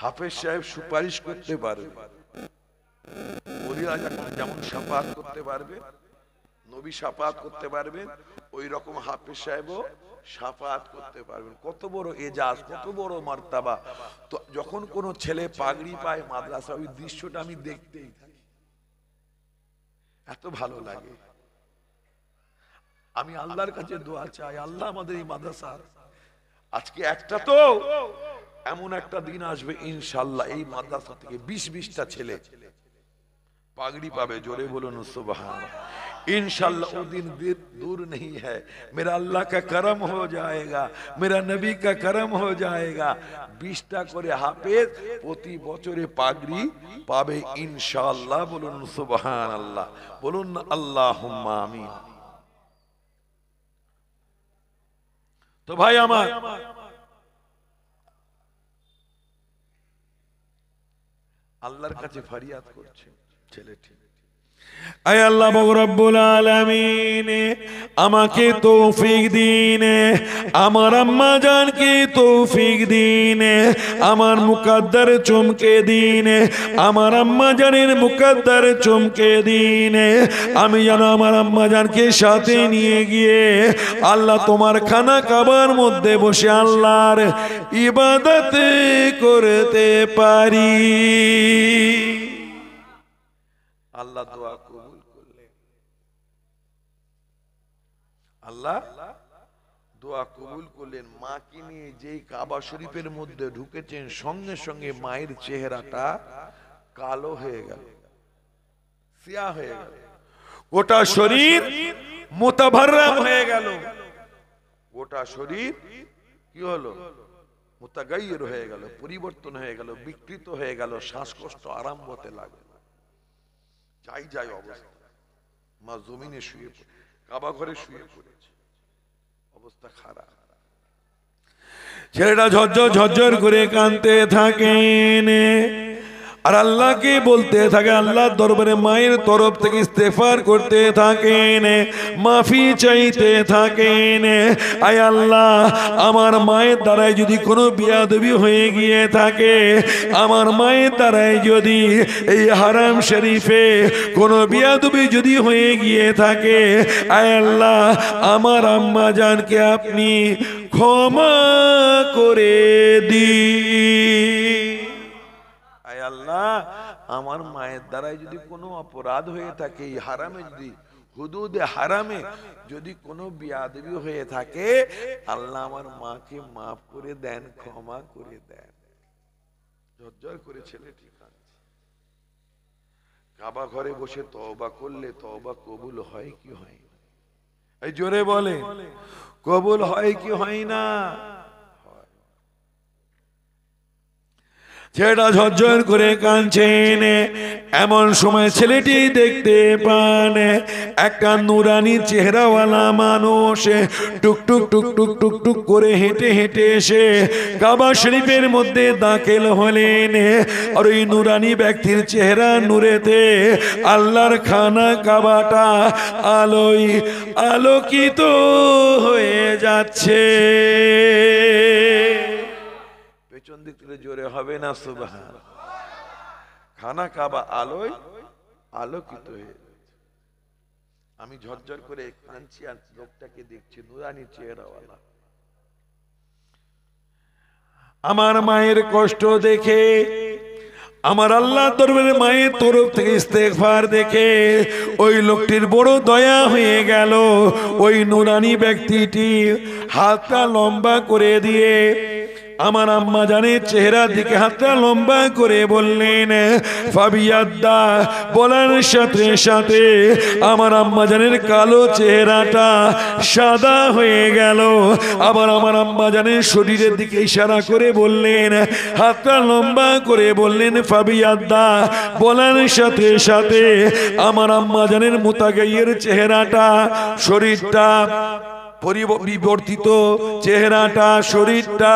হাফেজ সাহেব সুপারিশ করতে পারবে, ওলিরা যেমন শাফাআত করতে পারবে, নবী শাফাআত করতে পারবেন, ওই রকম হাফেজ সাহেবও শাফাআত করতে পারবেন। কত বড় এজাজ, কত বড় মার্তাবা। তো যখন কোন ছেলে পাগড়ি পায় মাদ্রাসা, ওই দৃশ্যটা আমি দেখতেই থাকি, এত ভালো লাগে। আমি আল্লাহর কাছে দোয়া চাই, আল্লাহ আমাদের এই মাদ্রাসার আজকে একটা তো এমন একটা দিন আসবে ইনশাআল্লাহ এই মাদ্রাসা থেকে 20-20টা ছেলে পাগড়ি পাবে। জোরে বলুন সুবহানাল্লাহ। इंशाअल्लाह वो दिन दूर नहीं है, मेरा अल्लाह का करम हो जाएगा, मेरा नबी का करम हो जाएगा। 20টা করে হাফেজ প্রতি বছরে পাগড়ি পাবে ইনশাআল্লাহ। বলুন সুবহানাল্লাহ, বলুন আল্লাহুম্মা আমিন। তো ভাই আমার আল্লাহর কাছে ফরিয়াদ করছে ছেলেটি, আয় আল্লাহ রব্বুল আলামিন আমাকে তৌফিক দিন, আমার আম্মা জানকে তৌফিক দিন, আমার মুকদ্দর চমকে দিন, আমার আম্মা জানের মুকদ্দর চমকে দিন। আমি যেন আমার আম্মা জানকে সাথে নিয়ে গিয়ে আল্লাহ তোমার খানা কাবার মধ্যে বসে আল্লাহর ইবাদত করতে পারি। আল্লাহ দোয়া কবুল করলেন, আল্লাহ দোয়া কবুল করলেন। মাকে নিয়ে যেই কাবা শরীফের মধ্যে ঢুকেছেন সঙ্গে সঙ্গে মায়ের চেহারাটা কালো হয়ে গেল, সিয়া হয়ে গেল, গোটা শরীর মুতাভাররাম হয়ে গেল, গোটা শরীর কি হলো? মুতাগায়্যির হয়ে গেল, পরিবর্তন হয়ে গেল, বিকৃত হয়ে গেল, শ্বাসকষ্ট আরম্ভ হতে লাগলো। যাই যাই অবস্থা, মা জমিনে শুয়ে কাবা ঘরে শুয়ে পড়েছে, অবস্থা খারাপ। ছেলেটা ঝরঝর ঝরঝর করে কাঁদতে থাকেন আর আল্লাহকে বলতে থাকে, আল্লাহর দরবারে মায়ের তরফ থেকে ইস্তেগফার করতে থাকেন, মাফি চাইতে থাকেন। আয় আল্লাহ আমার মায়ের দ্বারাই যদি কোনো বিয়াদবি হয়ে গিয়ে থাকে, আমার মায়ের দ্বারাই যদি এই হারাম শরীফে কোনো বিয়াদবি যদি হয়ে গিয়ে থাকে, আয় আল্লাহ আমার আম্মা জানকে আপনি ক্ষমা করে দিন। আল্লাহ আমার মায়ের দ্বারাই যদি কোনো অপরাধ হয়ে থাকে, এই হারামে যদি হুদুদে হারামে যদি কোনো বিয়াদবি হয়ে থাকে, আল্লাহ আমার মাকে মাফ করে দেন, ক্ষমা করে দেন। ঝরঝর করে ছেলেটি কাঁদছে। কাবা ঘরে বসে তওবা করলে তওবা কবুল হয় কি হয় না? এই জোরে বলে কবুল হয় কি হয় না? ছেলেটা ঝরঝর করে কাঁদছেন। এমন সময় ছেলেটি দেখতে পান একটা নুরানি চেহারাওয়ালা মানুষ টুকটুক টুকটুক টুকটুক করে হেঁটে হেঁটে এসে কাবা শরীফের মধ্যে দাখিল হলেন। আর ওই নুরানি ব্যক্তির চেহারা নূরেতে আল্লাহর খানা কাবাটা আলোয় আলোকিত হয়ে যাচ্ছে। পেছন দিক থেকে জোরে হবে না সুবহান। খানা কাবা আলোয় আলোকিত হয়ে যাচ্ছে। আমি ঝরঝর করে কাঁদছি আর লোকটাকে দেখছি নুরানি চেহারাওয়ালা। আমার মায়ের কষ্ট দেখে, আমার আল্লাহ দরবারে মায়ের তরফ থেকে ইস্তেগফার দেখে ওই লোকটির বড় দয়া হয়ে গেল। ওই নুরানি ব্যক্তিটি হাতটা লম্বা করে দিয়ে আমার আম্মা জানের চেহারার দিকে হাতটা লম্বা করে বললেন ফাবিয়াদ্দা, বলার সাথে সাথে আমার আম্মা জানের কালো চেহারাটা সাদা হয়ে গেল। আবার আমার আম্মা জানের শরীরের দিকে ইশারা করে বললেন, হাতটা লম্বা করে বললেন ফাবিয়াদ্দা, বলার সাথে সাথে আমার আম্মা জানের মুতাগাইয়ের চেহারাটা, শরীরটা পরিবর্তিত, চেহারাটা শরীরটা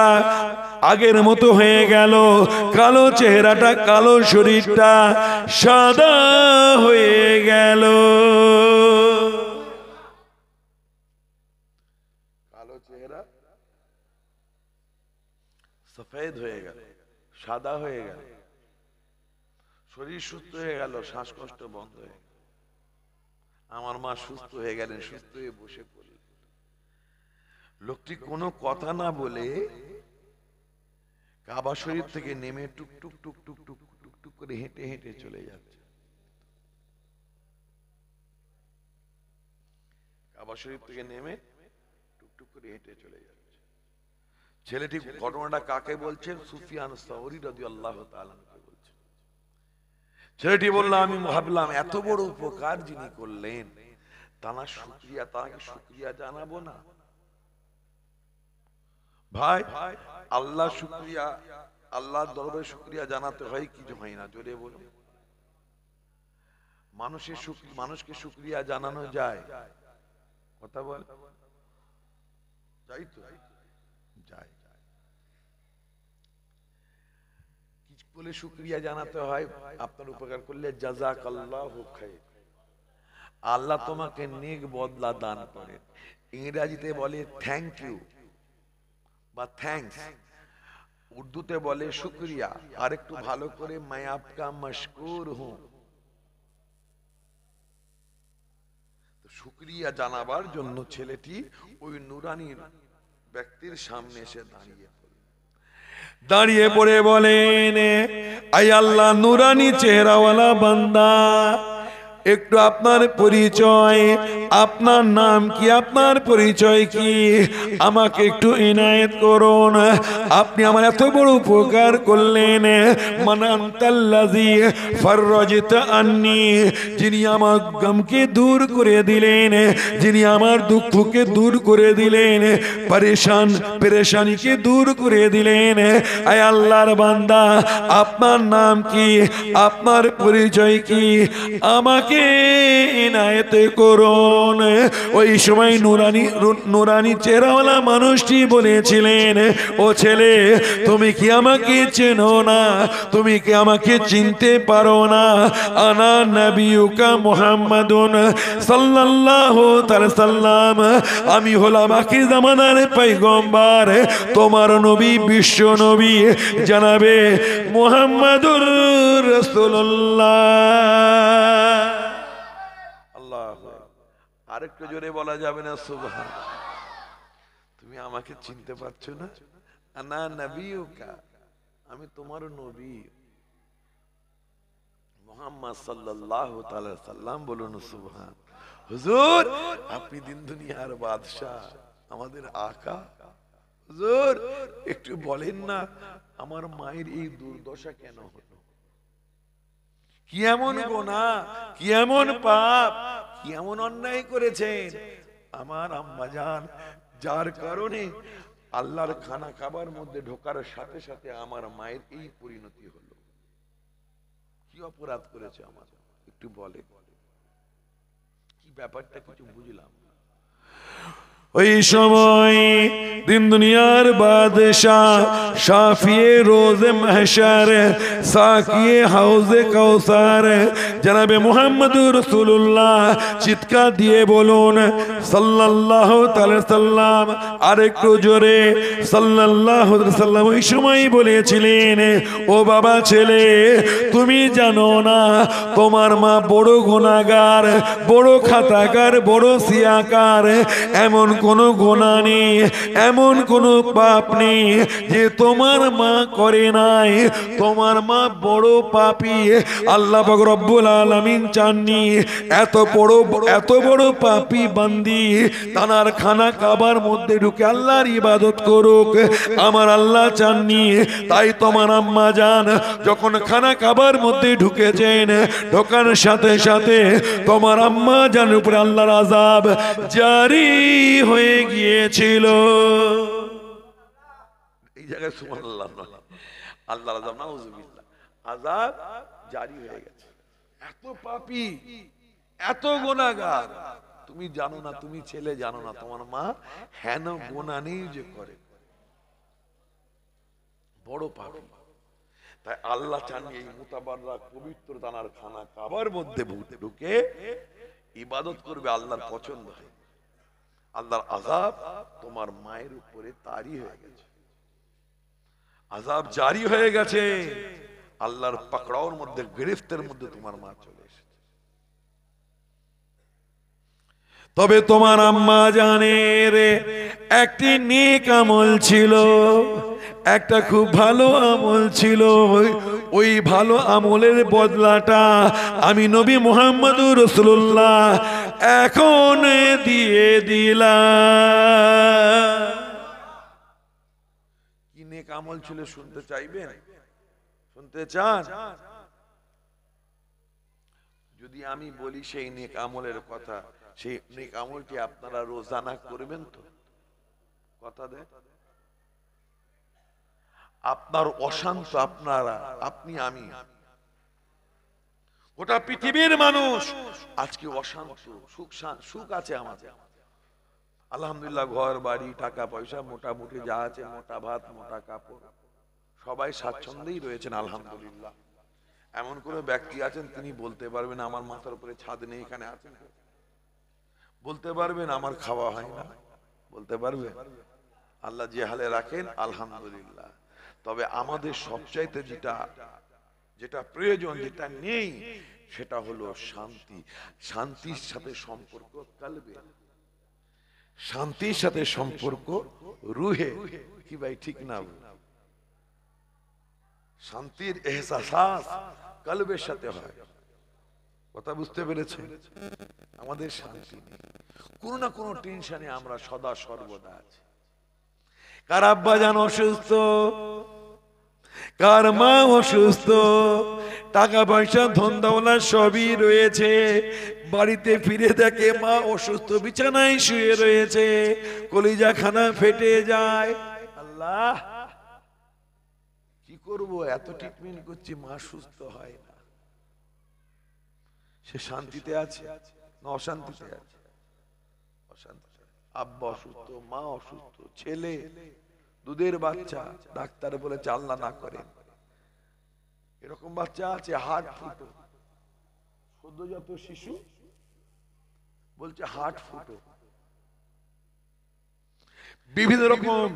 আগের মতো হয়ে গেল। কালো চেহারাটা, কালো শরীরটা সাদা হয়ে গেল। কালো চেহারা সফেদ হয়ে গেল, সাদা হয়ে গেল, শরীর সুস্থ হয়ে গেল, শ্বাসকষ্ট বন্ধ হয়ে গেল। আমার মা সুস্থ হয়ে গেলেন, সুস্থ হয়ে বসে পড়লেন। লোকটি কোনো কথা না বলে কাবা শরীফ থেকে নেমে টুকটুক টুকটুক টুকটুক টুকটুক করে হেঁটে হেঁটে চলে যাচ্ছে। কাবা শরীফ থেকে নেমে টুকটুক করে হেঁটে চলে যাচ্ছে। ছেলেটি ঘটনাটা কাকে বলছেন? সুফিয়ান সাউরি রাদিয়াল্লাহু তাআলা কে বলছেন। ছেলেটি বলল, আমি ভাবলাম এত বড় উপকার যিনি করলেন, তার শুকরিয়া, তাকে শুকরিয়া জানাবো না? ভাই, আল্লাহ শুকরিয়া, আল্লাহর দরবারে শুকরিয়া জানাতে হয়, কিছু হয় না, জোরে বলুন। মানুষকে শুকরিয়া জানানো যায়? কথা বল, যাই তো যাই। কি বলে শুকরিয়া জানাতে হয়? আপনার উপকার করলে জাযাকাল্লাহু খায়র, আল্লাহ তোমাকে নেক বদলা দান করেন। ইংরেজিতে বলে থ্যাংক ইউ বা থ্যাঙ্কস, উর্দুতে বলে শুকরিয়া। আর একটু ভালো করে मैं आपका मशकूर हूं। তো শুকরিয়া জানাবার জন্য ছেলেটি ওই নুরানি ব্যক্তির সামনে এসে দাঁড়িয়ে পড়ে বলেন, আয় আল্লাহ নুরানি চেহারাওয়ালা বান্দা, একটু আপনার পরিচয়, আপনার নাম কি, আপনার পরিচয় কি, আমাকে একটু ইনায়েত করুন। আপনি আমার এত বড় উপকার করলেন। মান আনতাল্লাযী ফাররাজতা আন্নী, যিনি আমার গমকে দূর করে দিলেন, যিনি আমার দুঃখকে দূর করে দিলেন, পেরেশানিকে দূর করে দিলেন। আয় আল্লাহর বান্দা, আপনার নাম কি, আপনার পরিচয় কি, আমাকে ইনায়েত করুন। ওই সময় নুরানি চেহারাওয়ালা মানুষটি বলেছিলেন, ও ছেলে, তুমি কি আমাকে চেনো না? তুমি কি আমাকে চিনতে পারো না? আনা নবিয়ুকা মুহাম্মাদুন সাল্লাল্লাহু তাআলা সাল্লাম, আমি হলাম আখির জামানার পয়গম্বর, তোমার নবী, বিশ্ব নবী জানাবে মুহাম্মাদুর রাসূলুল্লাহ। আরেকটু জোরে বলা যাবে না সুবহান? তুমি আমাকে চিনতে পারছো না? আনা নবিয়ুকা, আমি তোমার নবী মুহাম্মদ সাল্লাল্লাহু তাআলা সাল্লাম। বলুন সুবহান। হুজুর, আপনি দিন দুনিয়ার বাদশাহ, আমাদের আকা। হুজুর, একটু বলেন না আমার মায়ের এই দুর্দশা কেন হলো? কি এমন গুনাহ, কি এমন পাপ, কি এমন অন্যায় করেছেন আমার আম্মা জান, যার কারণে আল্লাহর খানা খাবার মধ্যে ঢোকার সাথে সাথে আমার মায়ের এই পরিণতি হলো। কি অপরাধ করেছে আমার, একটু বলে কি ব্যাপারটা, কিছু বুঝলাম। ওই সময় দিন দুনিয়ার বাদশাহ, শাফিয়ে রোজে মাহশার, সাকিয়ে হাউজে কাউসার জনাবে মুহাম্মদুর রাসূলুল্লাহ, চিৎকার দিয়ে বলুন সাল্লাল্লাহু তাআলা সাল্লাম, আরেকটু জোরে সাল্লাল্লাহু আলাইহি সাল্লাম। ওই সময় বলেছিলেন, ও বাবা ছেলে, তুমি জানো না তোমার মা বড় গুনাহগার, বড় খাতাকার, বড় সিয়াকার। এমন কোন গুনাহ নেই, এমন কোন পাপ নেই যে তোমার মা করে নাই। তোমার মা বড় পাপী। আল্লাহ পাক রব্বুল আলামিন চাননি এত বড় পাপী বান্দি তানার খানা কাবার মধ্যে ঢুকে আল্লাহর ইবাদত করুক। আমার আল্লাহ চাননি। তাই তোমার আম্মা জান যখন খানা কাবার মধ্যে ঢুকেছেন, ঢোকার সাথে সাথে তোমার আম্মা জান উপরে আল্লাহর আযাব জারি হয়ে গিয়েছিল। এই জায়গায় সুবহানাল্লাহ, আল্লাহর আযাব, নাউযুবিল্লাহ, আযাব জারি হয়ে গেছে। এত পাপী, এত গুনাহগার, তুমি জানো না, তুমি ছেলে জানো না তোমার মা হেন গুনাহ নেই যে করে, বড় পাপী। তাই আল্লাহ চান এই মুতাবাররাক পবিত্র দানার খানা কাবার মধ্যে ঢুকে ইবাদত করবে, আল্লাহর পছন্দ হয়। আল্লাহর আযাব তোমার মায়ের উপরে তারি হয়ে গেছে, আযাব জারি হয়ে গেছে, আল্লাহর পাকড়াওর মধ্যে, গ্রেফতের মধ্যে তোমার মা চলে এসেছে। তবে তোমার আম্মা জানের একটি নেক আমল ছিল, একটা খুব ভালো আমল ছিল। ওই ভালো আমলের বদলাটা আমি নবী মুহাম্মদুর রাসূলুল্লাহ এখন দিয়ে দিলাম। কি নেক আমল ছিল শুনতে চাইবেন? শুনতে চান? যদি আমি বলি সেই নেক আমলের কথা, সেই নেক আমলটি আপনারা রোজানা করবেন তো? কথা দেন। আপনার অশান্ত, আপনারা, আপনি, আমি, গোটা পৃথিবীর মানুষ আজকে অশান্ত। সুখ আছে আমাদের আলহামদুলিল্লাহ, ঘর বাড়ি টাকা পয়সা মোটামুটি যা আছে, মোটা ভাত মোটা কাপড়, সবাই স্বাচ্ছন্দ্যেই রয়েছেন আলহামদুলিল্লাহ। এমন কোন ব্যক্তি আছেন তিনি বলতে পারবেন আমার মাথার উপরে ছাদ নেই, এখানে আছেন? বলতে পারবেন আমার খাওয়া হয় না? বলতে পারবেন? আল্লাহ যে হালে রাখেন আলহামদুলিল্লাহ। তবে আমাদের সবচাইতে যেটা প্রয়োজন, যেটা নেই, সেটা হলো শান্তি। শান্তির সাথে সম্পর্ক কালবে, শান্তির সাথে সম্পর্ক রুহে। কি ভাই ঠিক না? শান্তির এহসাস কালবের সাথে হয়। কথা বুঝতে পেরেছেন? আমাদের শান্তি নেই, কোন না কোন টেনশনে আমরা সদা সর্বদা আছি। কার আব্বা জান অসুস্থ, কার মা অসুস্থ, টাকা পয়সা ধন দৌলত সবই রয়েছে, বাড়িতে ফিরে দেখে মা অসুস্থ, বিছানায় শুয়ে রয়েছে, কলিজা খানা ফেটে যায়। আল্লাহ, কি করব, এত ট্রিটমেন্ট করছি, মা সুস্থ হয় না। সে শান্তিতে আছে না অশান্তিতে আছে? অশান্তিতে। আব্বা অসুস্থ, মা অসুস্থ, ছেলে দুধের বাচ্চা, ডাক্তার বলেছে আল্লাহ না করে, এরকম বাচ্চা আছে হার্ট ফুটো, সদ্যজাত শিশু বলছে হার্ট ফুটো। বিভিন্ন রকম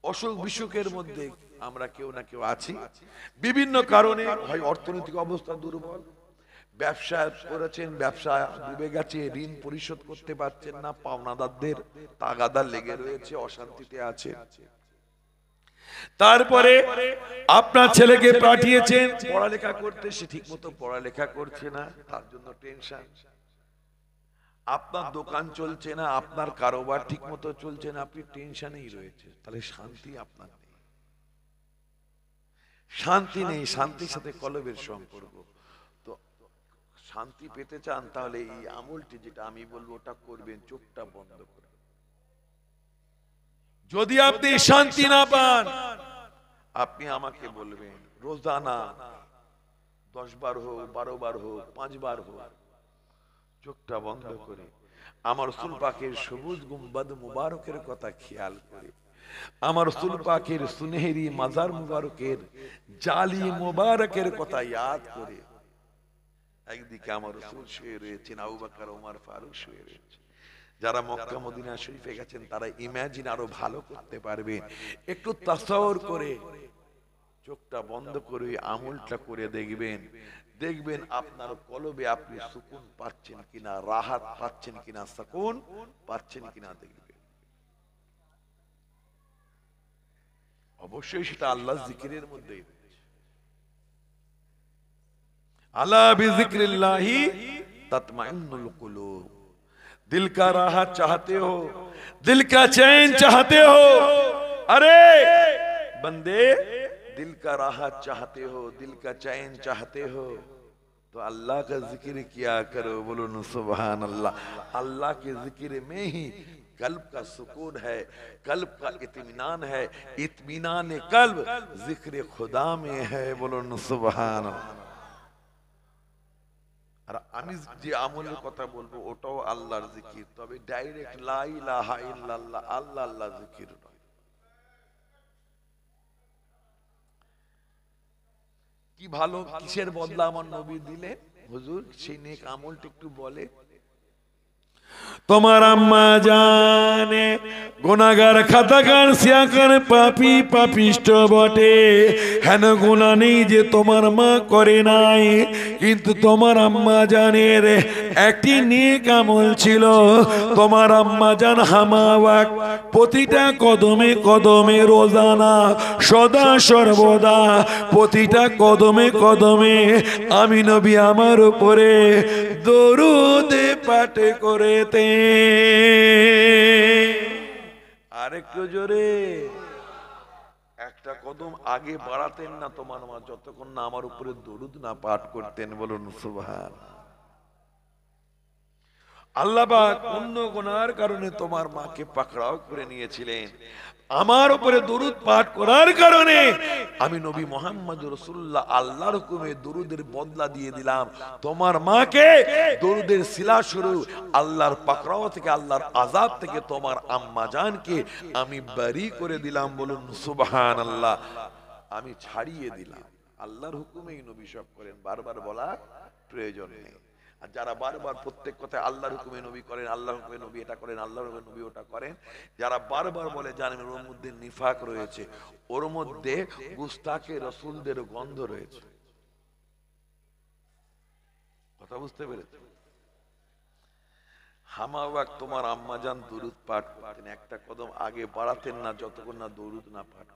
অসুখ বিসুখের মধ্যে আমরা কেউ না কেউ আছি। বিভিন্ন কারণে, হয় অর্থনৈতিক অবস্থা দুর্বল, ব্যবসা করেছেন, ব্যবসা ডুবে গেছে, ঋণ পরিশোধ করতে পারছেন না, পাওনাদারদের তাগাদা লেগে রয়েছে, অশান্তিতে আছে। তারপরে আপনার ছেলেকে পাঠিয়েছেন পড়ালেখা করতে, সে ঠিক মতো পড়ালেখা করছে না, তার জন্য টেনশন। আপনার দোকান চলছে না, আপনার কারোবার ঠিক মতো চলছে না, আপনি টেনশনেই রয়েছে। তাহলে শান্তি আপনার নেই, শান্তি নেই, শান্তির সাথে কলবের সম্পর্ক। তো শান্তি পেতে চান তাহলে এই আমলটি যেটা আমি বলবো ওটা করবেন, চোখটা বন্ধ করে। যদি আপনি শান্তি না পান, আপনি আমাকে বলবেন রোজানা 10 বার হোক, 12 বার হোক, 5 বার হোক, চোখটা বন্ধ করে আমার রাসূল পাকের সবুজ গুম্বাদ মুবারকের কথা খেয়াল করে, আমার রাসূল পাকের সুনহেরি মাজার মুবারকের জালি মুবারকের কথা ইয়াদ করে, একদিকে আমার রাসূল শুয়ে রয়েছেন, আবু বকর ওমর ফারুক শুয়ে রয়েছে। যারা মক্কা মদিনা শরীফে গেছেন তারা ইমাজিন আরো ভালো করতে পারবেন। একটু তাসাউর করে চোখটা বন্ধ করে আমলটা করে দেখবেন, দেখবেন আপনার কলবে আপনি সুকুন পাচ্ছেন কিনা, রাহাত পাচ্ছেন কিনা, সুকুন পাচ্ছেন কিনা দেখবেন। অবশ্যই সেটা আল্লাহ জিকিরের মধ্যেই রয়েছে। আলা বিজিক্রিল্লাহি তাতমাইন্নুল কুলুব। दिल का राहत चाहते हो, दिल का चैन चाहते हो, अरे बंदे दिल का राहत चाहते हो, दिल का चैन चाहते हो तो अल्लाह का जिक्र किया करो। बोलो न सुभान अल्लाह। अल्लाह के जिक्र में ही कल्ब का सुकून है, कल्ब का इत्मीनान है, इत्मीनान कल्ब जिक्र खुदा में है। बोलो न सुभान अल्लाह। আর আমি যে আমলের কথা বলবো ওটাও আল্লাহর জিকির, তবে ডাইরেক্ট লা ইলাহা ইল্লাল্লাহ আল্লাহ আল্লাহ জিকির নয়। কি ভালো কিসের বদলা আমার নবী দিলেন হুজুর, সেই নেক আমলটা একটু বলে। তোমার আম্মা জানে গুনাহগার, খাতাকার, সিয়াকার, পাপী পাপিষ্ট বটে, হেন গুনাহ নেই যে তোমার মা করে নাই, কিন্তু তোমার আম্মা জানের একটি নেক আমল ছিল। তোমার আম্মা জান হামাওয়াক প্রতিটা কদমে কদমে, রোজানা সদা সর্বদা প্রতিটা কদমে কদমে আমি নবী আমার উপরে দরুদ পাঠ করেতে। আরেকটু জোরে, একটা কদম আগে বাড়াতেন না তোমার মা যতক্ষণ না আমার উপরে দরুদ না পাঠ করতেন। বলুন সুবহান। আল্লাহ পাক অন্য গুনার কারণে তোমার মাকে পাকড়াও করে নিয়েছিলেন, আমার উপরে দরুদ পাঠ করার কারণে আমি নবী মুহাম্মদ রাসূলুল্লাহ আল্লাহর হুকুমে দরুদের বদলা দিয়ে দিলাম। তোমার মাকে দরুদের সিলা শুরু, আল্লাহর পাকড়াও থেকে, আল্লাহর আযাব থেকে তোমার আম্মা জানকে আমি বারি করে দিলাম। বলুন সুবহানাল্লাহ। আমি ছাড়িয়ে দিলাম। আল্লাহর হুকুমেই নবী সব করেন, বারবার বলা প্রয়োজন নেই। আর যারা বারবার প্রত্যেক কথায় আল্লাহর হুকুমে নবী করেন, আল্লাহর হুকুমে নবী এটা করেন, আল্লাহর হুকুমে নবী ওটা করেন, যারা বারবার বলে জানেন ওর মধ্যে নিফাক রয়েছে, ওর মধ্যে গুস্তাখে রাসূলদের গন্ধ রয়েছে। কথা বুঝতে পেরেছ? হামাওয়াক তোমার আম্মা জান দরুদ পাঠ করতেন, একটা কদম আগে বাড়াতেন না যতক্ষণ না দরুদ না পাঠ।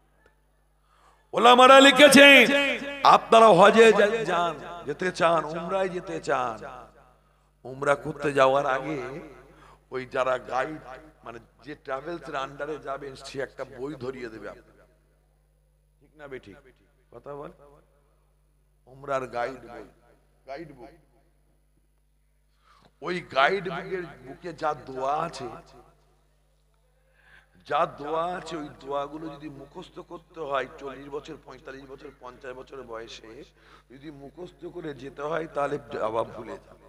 ওলামারা লিখেছেন আপনারা হজে যান, যেতে চান, উমরায় যেতে চান, উমরা করতে যাওয়ার আগে ওই যারা গাইড মানে যে ট্রাভেলস এর আন্ডারে যাবেন সে একটা বই ধরিয়ে দেবে আপনাকে, ঠিক না বে ঠিক কথা বল? উমরার গাইড বই, গাইড বুক। ওই গাইড বুকের বুকে যা দোয়া আছে, যা দোয়া আছে, ওই দোয়াগুলো যদি মুখস্থ করতে হয় 40 বছর, 45 বছর, 50 বছর বয়সে যদি মুখস্থ করে যেতে হয় তাহলে জবাব ভুলে যাবে।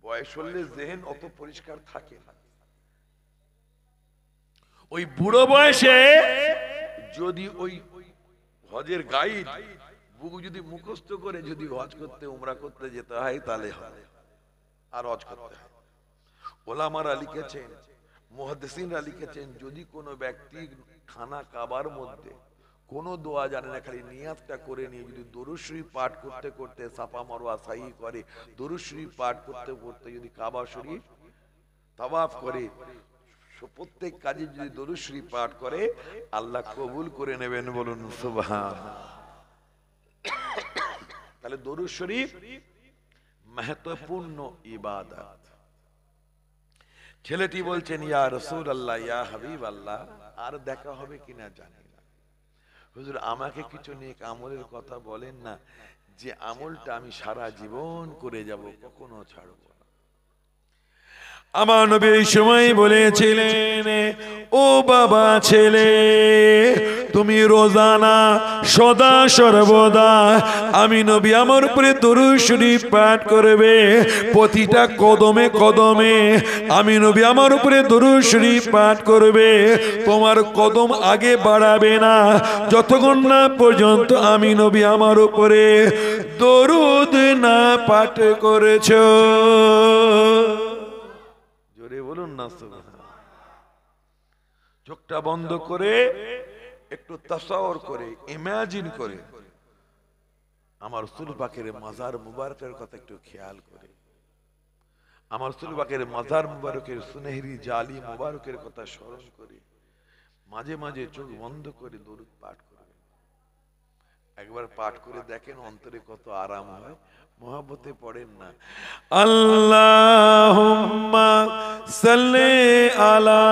বয়স হলে জেহেন অত পরিষ্কার থাকে না। ওই বুড়ো বয়সে যদি ওই হজের গাইড বুক যদি মুখস্থ করে যদি হজ করতে, উমরা করতে যেতে হয় তাহলে হয়, আর হজ করতে হয়। ওলামারা লিখেছেন, মুহাদ্দিসিনরা লিখেছেন, যদি কোনো ব্যক্তি খানা কাবার মধ্যে কোনো দোয়া জানে না, খালি নিয়াতটা করে নিয়ে যদি দরুদ শরীফ পাঠ করতে করতে সাফা মারওয়া সাই করে, দরুদ শরীফ পাঠ করতে করতে যদি কাবা শরীফ তাওয়াফ করে, প্রত্যেক কাজে যদি দরুদ শরীফ পাঠ করে আল্লাহ কবুল করে নেবেন। বলুন সুবহান। তাহলে দরুদ শরীফ महत्वपूर्ण ইবাদত। ছেলেটি বলছেন ইয়া রাসূলুল্লাহ, ইয়া হাবিবাল্লাহ, আর দেখা হবে কিনা জানি না, হুজুর আমাকে কিছু নেক আমলের কথা বলেন না, যে আমলটা আমি সারা জীবন করে যাব, কখনো ছাড়ব না। আমার নবী এই সময় বলেছিলেন, ও বাবা ছেলে, তুমি রোজানা সদা সর্বদা আমি নবী আমার উপরে দরুদ শরীফ পাঠ করবে। প্রতিটা কদমে কদমে আমি নবী আমার উপরে দরুদ শরীফ পাঠ করবে। তোমার কদম আগে বাড়াবে না যতক্ষণ না পর্যন্ত আমি নবী আমার উপরে দরুদ না পাঠ করেছো। জোরে বলুন না সুবহানাল্লাহ। চোখটা বন্ধ করে একটু তাসাউর করে, ইমাজিন করে আমার রাসূল পাকের মাজার মুবারকের কথা একটু খেয়াল করে, আমার রাসূল পাকের মাজার মুবারকের সুনেহরি জালি মুবারকের কথা স্মরণ করে মাঝে মাঝে চোখ বন্ধ করে দরুদ পাঠ করবে। একবার পাঠ করে দেখেন অন্তরে কত আরাম হয়। মোহাব্বতে পড়েন না, আল্লাহুম্মা সাল্লি আলা।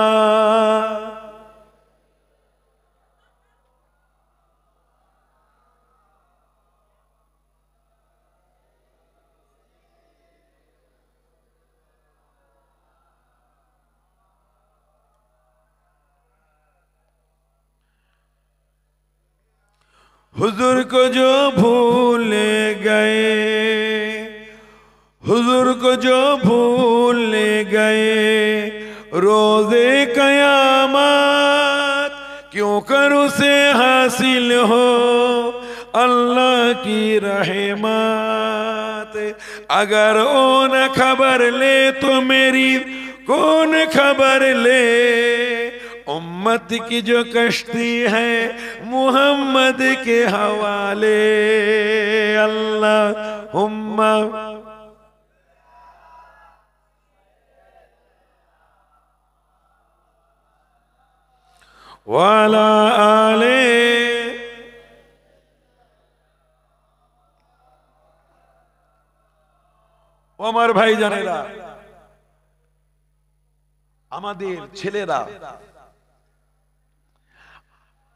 हुजूर को जो भूल गए, हुजूर को जो भूल गए रोज़े क़यामत, क्यों कर उसे हासिल हो अल्लाह की रहमत। अगर ओ न खबर ले तो मेरी कौन खबर ले, उम्मत की जो कश्ती है मुहम्मद के हवाले। अल्लाहुम्मा वाला आले। ওমর ভাই জানেরা, আমাদের ছেলেরা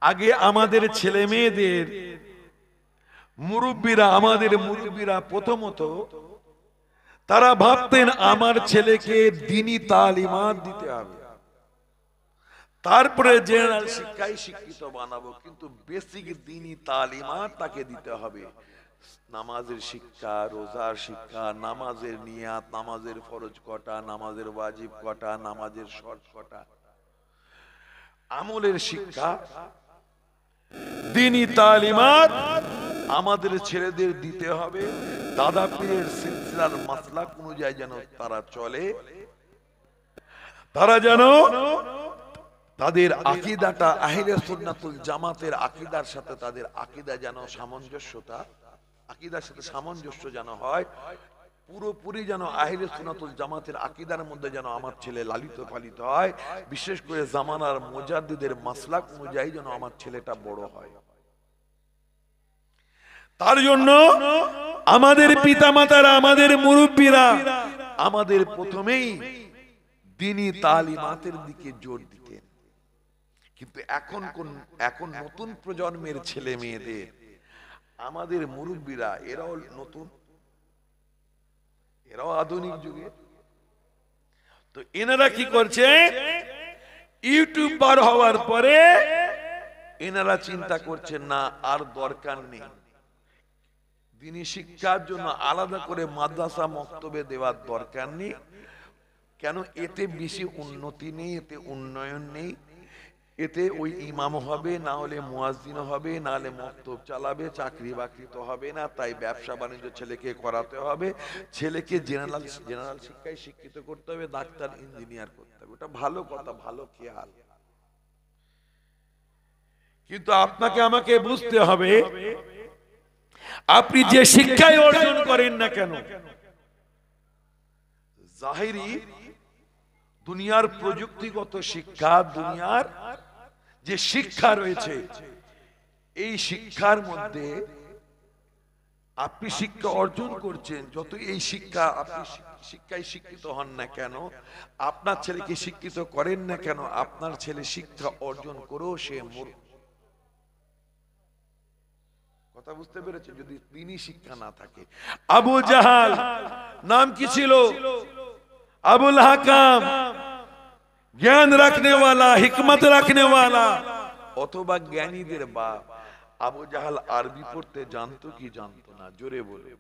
আগে আমাদের ছেলে মেয়েদের মুরব্বীরা, আমাদের মুরব্বীরা প্রথমত তারা ভাবতেন আমার ছেলেকে দ্বীনি তালিমাত দিতে হবে, তারপরে জেনারেল শিক্ষায় শিক্ষিত বানাবো, কিন্তু বেসিক দ্বীনি তালিমাত তাকে দিতে হবে। নামাজের শিক্ষা, রোজার শিক্ষা, নামাজের নিয়াত, নামাজের ফরজ কটা, নামাজের ওয়াজিব কটা, নামাজের শর্ত কটা, আমলের শিক্ষা, দ্বীনি তালিমাত আমাদের ছেলেদের দিতে হবে। দাদা পীরের সিলসিলার মাসলাক অনুযায়ী যেন তারা চলে, তারা যেন তাদের আকীদাটা আহলে সুন্নাতুল জামাতের আকীদার সাথে তাদের আকীদা যেন সামঞ্জস্যতা, আকীদার সাথে সামঞ্জস্য যেন হয়, পুরোপুরি যেন আহলে সুন্নাতুল জামাতের আকীদার মধ্যে যেন আমার ছেলে লালিত পালিত হয়। বিশেষ করে জামানার মুজাদ্দিদের মাসলাক অনুযায়ী যেন আমার ছেলেটা বড় হয়। তার জন্য আমাদের পিতামাতারা, আমাদের মুরব্বীরা আমাদের প্রথমেই দ্বীনি তালিমাতের দিকে জোর দিতেন। কিন্তু এখন নতুন প্রজন্মের ছেলে মেয়েদের আমাদের মুরব্বীরা এরাও নতুন, এরাও আধুনিক যুগে, তো এনারা কি করছে, ইউটিউব বার হওয়ার পরে এনারা চিন্তা করছেন না আর দরকার নেই দ্বীনি শিক্ষার জন্য আলাদা করে মাদ্রাসা মক্তবে দেওয়ার দরকার নেই। কেন? এতে বেশি উন্নতি নেই, এতে উন্নয়ন নেই, এতে ওই ইমাম হবে, না হলে মুয়াজ্জিন হবে, না হলে মক্তব চালাবে, চাকরি বাকরি তো হবে না, তাই ব্যবসা বাণিজ্য ছেলেকে করাতে হবে, ছেলেকে জেনারেল শিক্ষায় শিক্ষিত করতে হবে, ডাক্তার ইঞ্জিনিয়ার করতে হবে। ওটা ভালো কথা, ভালো খেয়াল, কিন্তু আপনাকে আমাকে বুঝতে হবে আপনি যে শিক্ষায় অর্জন করেন না কেন, জাহিরি দুনিয়ার প্রযুক্তিগত শিক্ষা, দুনিয়ার যে শিক্ষা রয়েছে, এই শিক্ষার মধ্যে আপনি শিক্ষা অর্জন করছেন, যত এই শিক্ষা আপনি শিক্ষায় শিক্ষিত হন না কেন, আপনার ছেলেকে শিক্ষিত করেন না কেন, আপনার ছেলে শিক্ষা অর্জন করেও সে মূর্খ। কথা বুঝতে পেরেছে? যদি দ্বীনি শিক্ষা না থাকে। আবু জাহাল নাম কি ছিল? अबुल हकाम ज्ञान रखने वाला, हिकमत रखने वाला, অথবা জ্ঞানীদের বাপ। আবু জাহাল আরবি পড়তে জানতো কি জানতো না? জোরে বলে।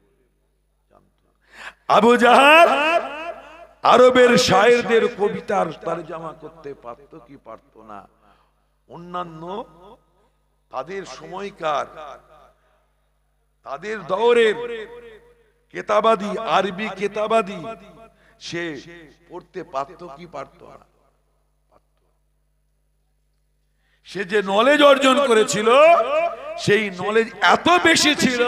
আবু জাহাল আরবের শায়েরদের কবিতার তরজমা করতে পারতো কি পারতো না? অন্যান্য তাদের সময়কার, তাদের দৌরের কেতাবাদি, আরবি কেতাবাদি সে পড়তে পারতো কি পারতো না? সে যে নলেজ অর্জন করেছিল, সেই নলেজ এত বেশি ছিল,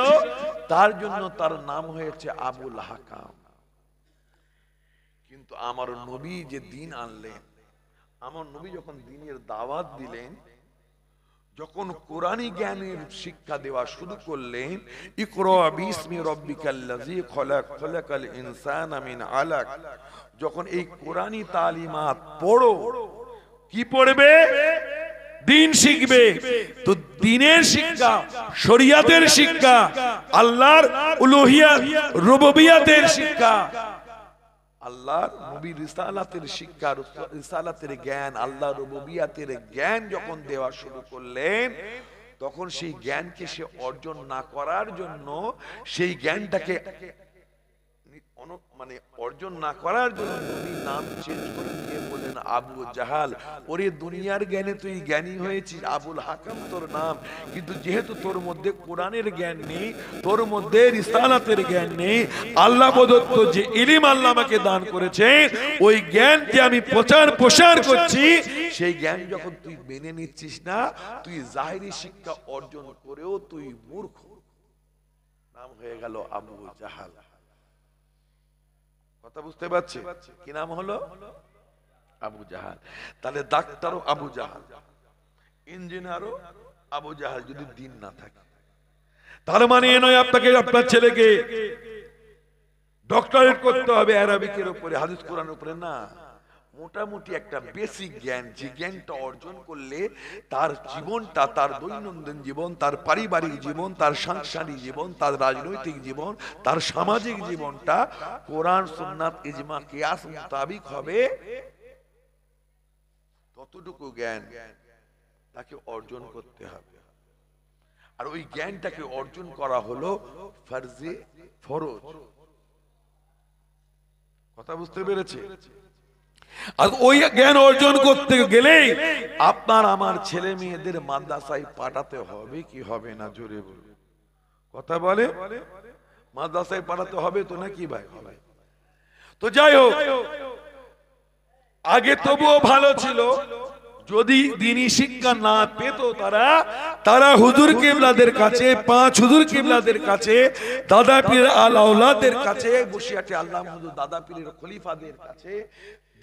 তার জন্য তার নাম হয়েছে আবুল হাকাম। কিন্তু আমার নবী যে দিন আনলেন, আমার নবী যখন দ্বীনের দাওয়াত দিলেন, যখন কোরআনী জ্ঞানের শিক্ষা দেওয়া শুরু করলেন, ইকরা বিসমি রাব্বিকাল্লাযী খলাক, খলাকাল ইনসানা মিন আলাক, যখন এই কোরআনী তালিমাত পড়ো, কি পড়বে? দিন শিখবে। তো দিনের শিক্ষা, শরিয়াতের শিক্ষা, আল্লাহর উলুহিয়াত রুবুবিয়াতের শিক্ষা, আল্লাহর নবীর রিসালাতের শিক্ষা, রিসালাতের জ্ঞান, আল্লাহর রুবুবিয়াতের জ্ঞান যখন দেওয়া শুরু করলেন, তখন সেই জ্ঞানকে সে অর্জন না করার জন্য, সেই জ্ঞানটাকে মানে অর্জন না করার জন্য নবী নাম চেঞ্জ করে দিয়ে বলেন আবু জাহাল। ওরে দুনিয়ার জ্ঞানে তুই জ্ঞানী হয়েছিস, আবুল হাকাম তোর নাম, কিন্তু যেহেতু তোর মধ্যে কোরআনের জ্ঞান নেই, তোর মধ্যে রিসালাতের জ্ঞান নেই, আল্লাহ প্রদত্ত যে ইলম আল্লাহ আমাকে দান করেছে, ওই জ্ঞানকে আমি প্রচার প্রসার করছি, সেই জ্ঞান যখন তুই মেনে নিচ্ছিস না, তুই জাহিরি শিক্ষা অর্জন করেও তুই মূর্খ। নাম হয়ে গেল আবু জাহাল। কথা বুঝতে পারছি? কি নাম হলো? আবু জাহাল। তাহলে ডাক্তারও আবু জাহাল, ইঞ্জিনিয়ারও আবু জাহাল, যদি দিন না থাকে। তার মানে এ নয় আপনাকে, আপনার ছেলেকে ডক্টরেট করতে হবে আরবিকের উপরে, হাদিস কোরআনের উপরে না। মোটামুটি একটা বেসিক জ্ঞান, যে জ্ঞানটা অর্জন করলে তার জীবনটা, তার দৈনন্দিন জীবন, তার পারিবারিক জীবন, তার সাংসারিক জীবন, তার রাজনৈতিক জীবন, তার সামাজিক জীবনটা কোরআন, সুন্নাত, ইজমা, কিয়াস মোতাবিক হবে, ততটুকু জ্ঞান তাকে অর্জন করতে হবে। আর ওই জ্ঞানটাকে অর্জন করা হলো ফরজে ফরজ। কথা বুঝতে পেরেছে? আর ওই জ্ঞান অর্জন করতে গেলে আপনার আমার ছেলে মেয়েদের মাদ্রাসায় পাঠাতে হবে কি হবে না? জোরে বলুন। কথা বলে? মাদ্রাসায় পাঠাতে হবে তো নাকি ভাই? তো যাই হোক, আগে তবুও ভালো ছিল, যদি দিনী শিক্ষা না পেত তারা হুজুর কিবলাদের কাছে, 5 হুজুর কিবলাদের কাছে, দাদা পীর আল আওলাদের কাছে, বসিয়াটে আল্লাহ হুজুর দাদা পীরের খলিফাদের কাছে,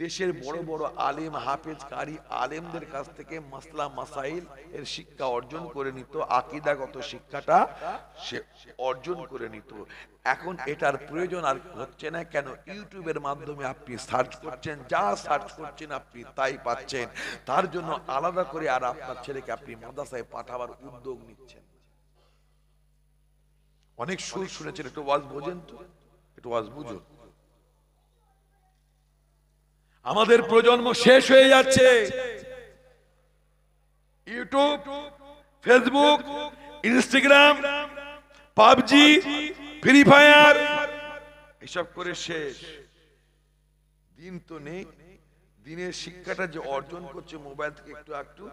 দেশের বড় বড় আলেম, হাফেজ, কারি আলেমদের কাছ থেকে মাসলা মাসাইল এর শিক্ষা অর্জন করে নিত, আকীদাগত শিক্ষাটা সে অর্জন করে নিত। এখন এটার প্রয়োজন আর হচ্ছে না। কেন? ইউটিউবের মাধ্যমে আপনি সার্চ করছেন, যা সার্চ করছেন আপনি তাই পাচ্ছেন। তার জন্য আলাদা করে আর আপনার ছেলেকে আপনি মাদ্রাসায় পাঠাবার উদ্যোগ নিচ্ছেন। অনেক সুর শুনেছেন, একটু ওয়াজ বোঝেন তো, একটু ওয়াজ বুঝুন। আমাদের প্রজন্ম শেষ হয়ে যাচ্ছে। YouTube, Facebook, Instagram, PUBG, free fire এসব করে শেষ। দিন তো নেই। দিনের শিক্ষাটা যে অর্জন করছে মোবাইল থেকে একটু একটু,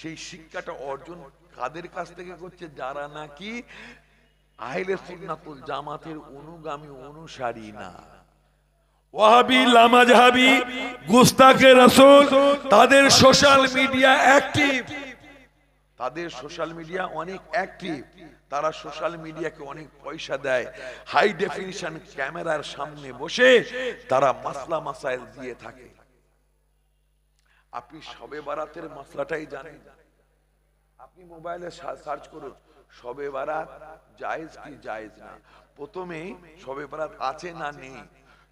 সেই শিক্ষাটা অর্জন কাদের কাছ থেকে করছে? যারা নাকি আহলে সুন্নাতুল জামাতের অনুগামী, অনুসারী না, ওয়াহাবি, লামাজহাবি, গুস্তাখে রাসূল, তাদের সোশ্যাল মিডিয়া অ্যাক্টিভ, তাদের সোশ্যাল মিডিয়া অনেক অ্যাক্টিভ। তারা সোশ্যাল মিডিয়াকে অনেক পয়সা দেয়, হাই ডেফিনিশন ক্যামেরার সামনে বসে তারা মাসলা মাসাইল দিয়ে থাকে। আপনি শবে বারাতের মাসলাটাই জানেন? আপনি মোবাইলে সার্চ করুন শবে বারাত জায়েজ কি জায়েজ না। প্রথমে শবে বারাত আছে না নেই,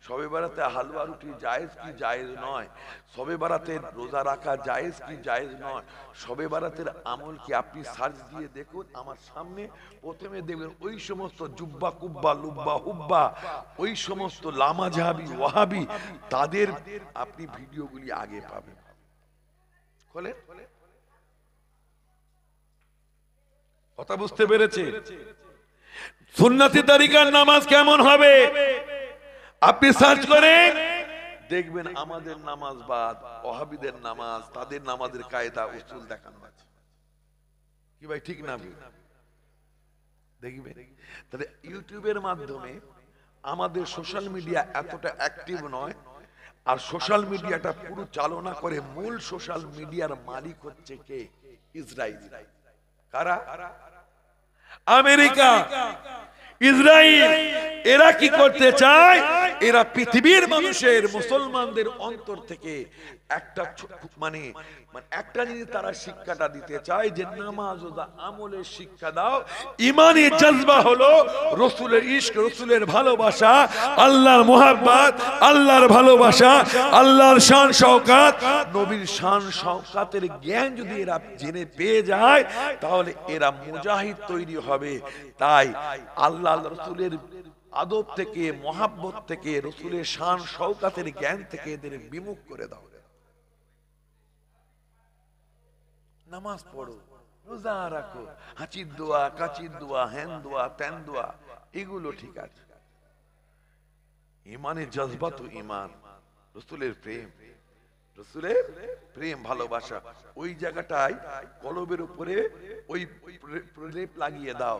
শবে বারাতে হালুয়া রুটি জায়েজ কি জায়েজ নয়, শবে বারাতে রোজা রাখা জায়েজ কি জায়েজ নয়, শবে বারাতের আমল কি আপনি সার্চ দিয়ে দেখুন। আমার সামনে প্রথমে দেখবেন ওই সমস্ত জুব্বা কুব্বা লুব্বা হুব্বা ওই সমস্ত লামাজহাবি ওয়াহাবি তাদের আপনি ভিডিওগুলি আগে পাবেন। খোলেন, কথা বুঝতে পেরেছে? সুন্নতি তরিকার নামাজ কেমন হবে আপনি সার্চ করেন, দেখবেন আমাদের নামাজ বাদ ওয়াহাবিদের নামাজ, তাদের নামাজের কায়দা উসুল দেখানো আছে। কি ভাই ঠিক না? দেখবেন। তাহলে ইউটিউবের মাধ্যমে আমাদের সোশ্যাল মিডিয়া এতটা অ্যাক্টিভ নয়, আর সোশ্যাল মিডিয়াটা পুরো চালনা করে মূল সোশ্যাল মিডিয়ার মালিক হচ্ছে কে? ইসরায়েল। কারা? America, Israel. এরা কি করতে চায়? এরা পৃথিবীর মানুষের মুসলমানদের অন্তর থেকে একটা মানে একটা জিনিস তারা শিক্ষাটা দিতে চায় যে নামাজ ও আমলের শিক্ষা দাও। ইমানি জজবা হলো রাসূলের ইশক, রাসূলের ভালোবাসা, আল্লাহর মুহাব্বত, আল্লাহর ভালোবাসা, আল্লাহর শান শওকাত, নবীর শান শওকাতের জ্ঞান যদি এরা জেনে পেয়ে যায় তাহলে এরা মুজাহিদ তৈরি হবে। তাই আল্লাহ রাসূলের আদব থেকে, মহাব্বত থেকে, রাসূলের শান শওকাতের জ্ঞান থেকে এদের বিমুখ করে দাও। নামাজ পড়ো, রোজা রাখো, হাঁচির দোয়া, কাচির দোয়া, হ্যান দোয়া, ত্যান দোয়া, এগুলো ঠিক আছে। ইমানের জজবা তো ইমান, রাসূলের প্রেম, রাসূলের প্রেম ভালোবাসা, ওই জায়গাটায় কলবের উপরে ওই প্রলেপ লাগিয়ে দাও,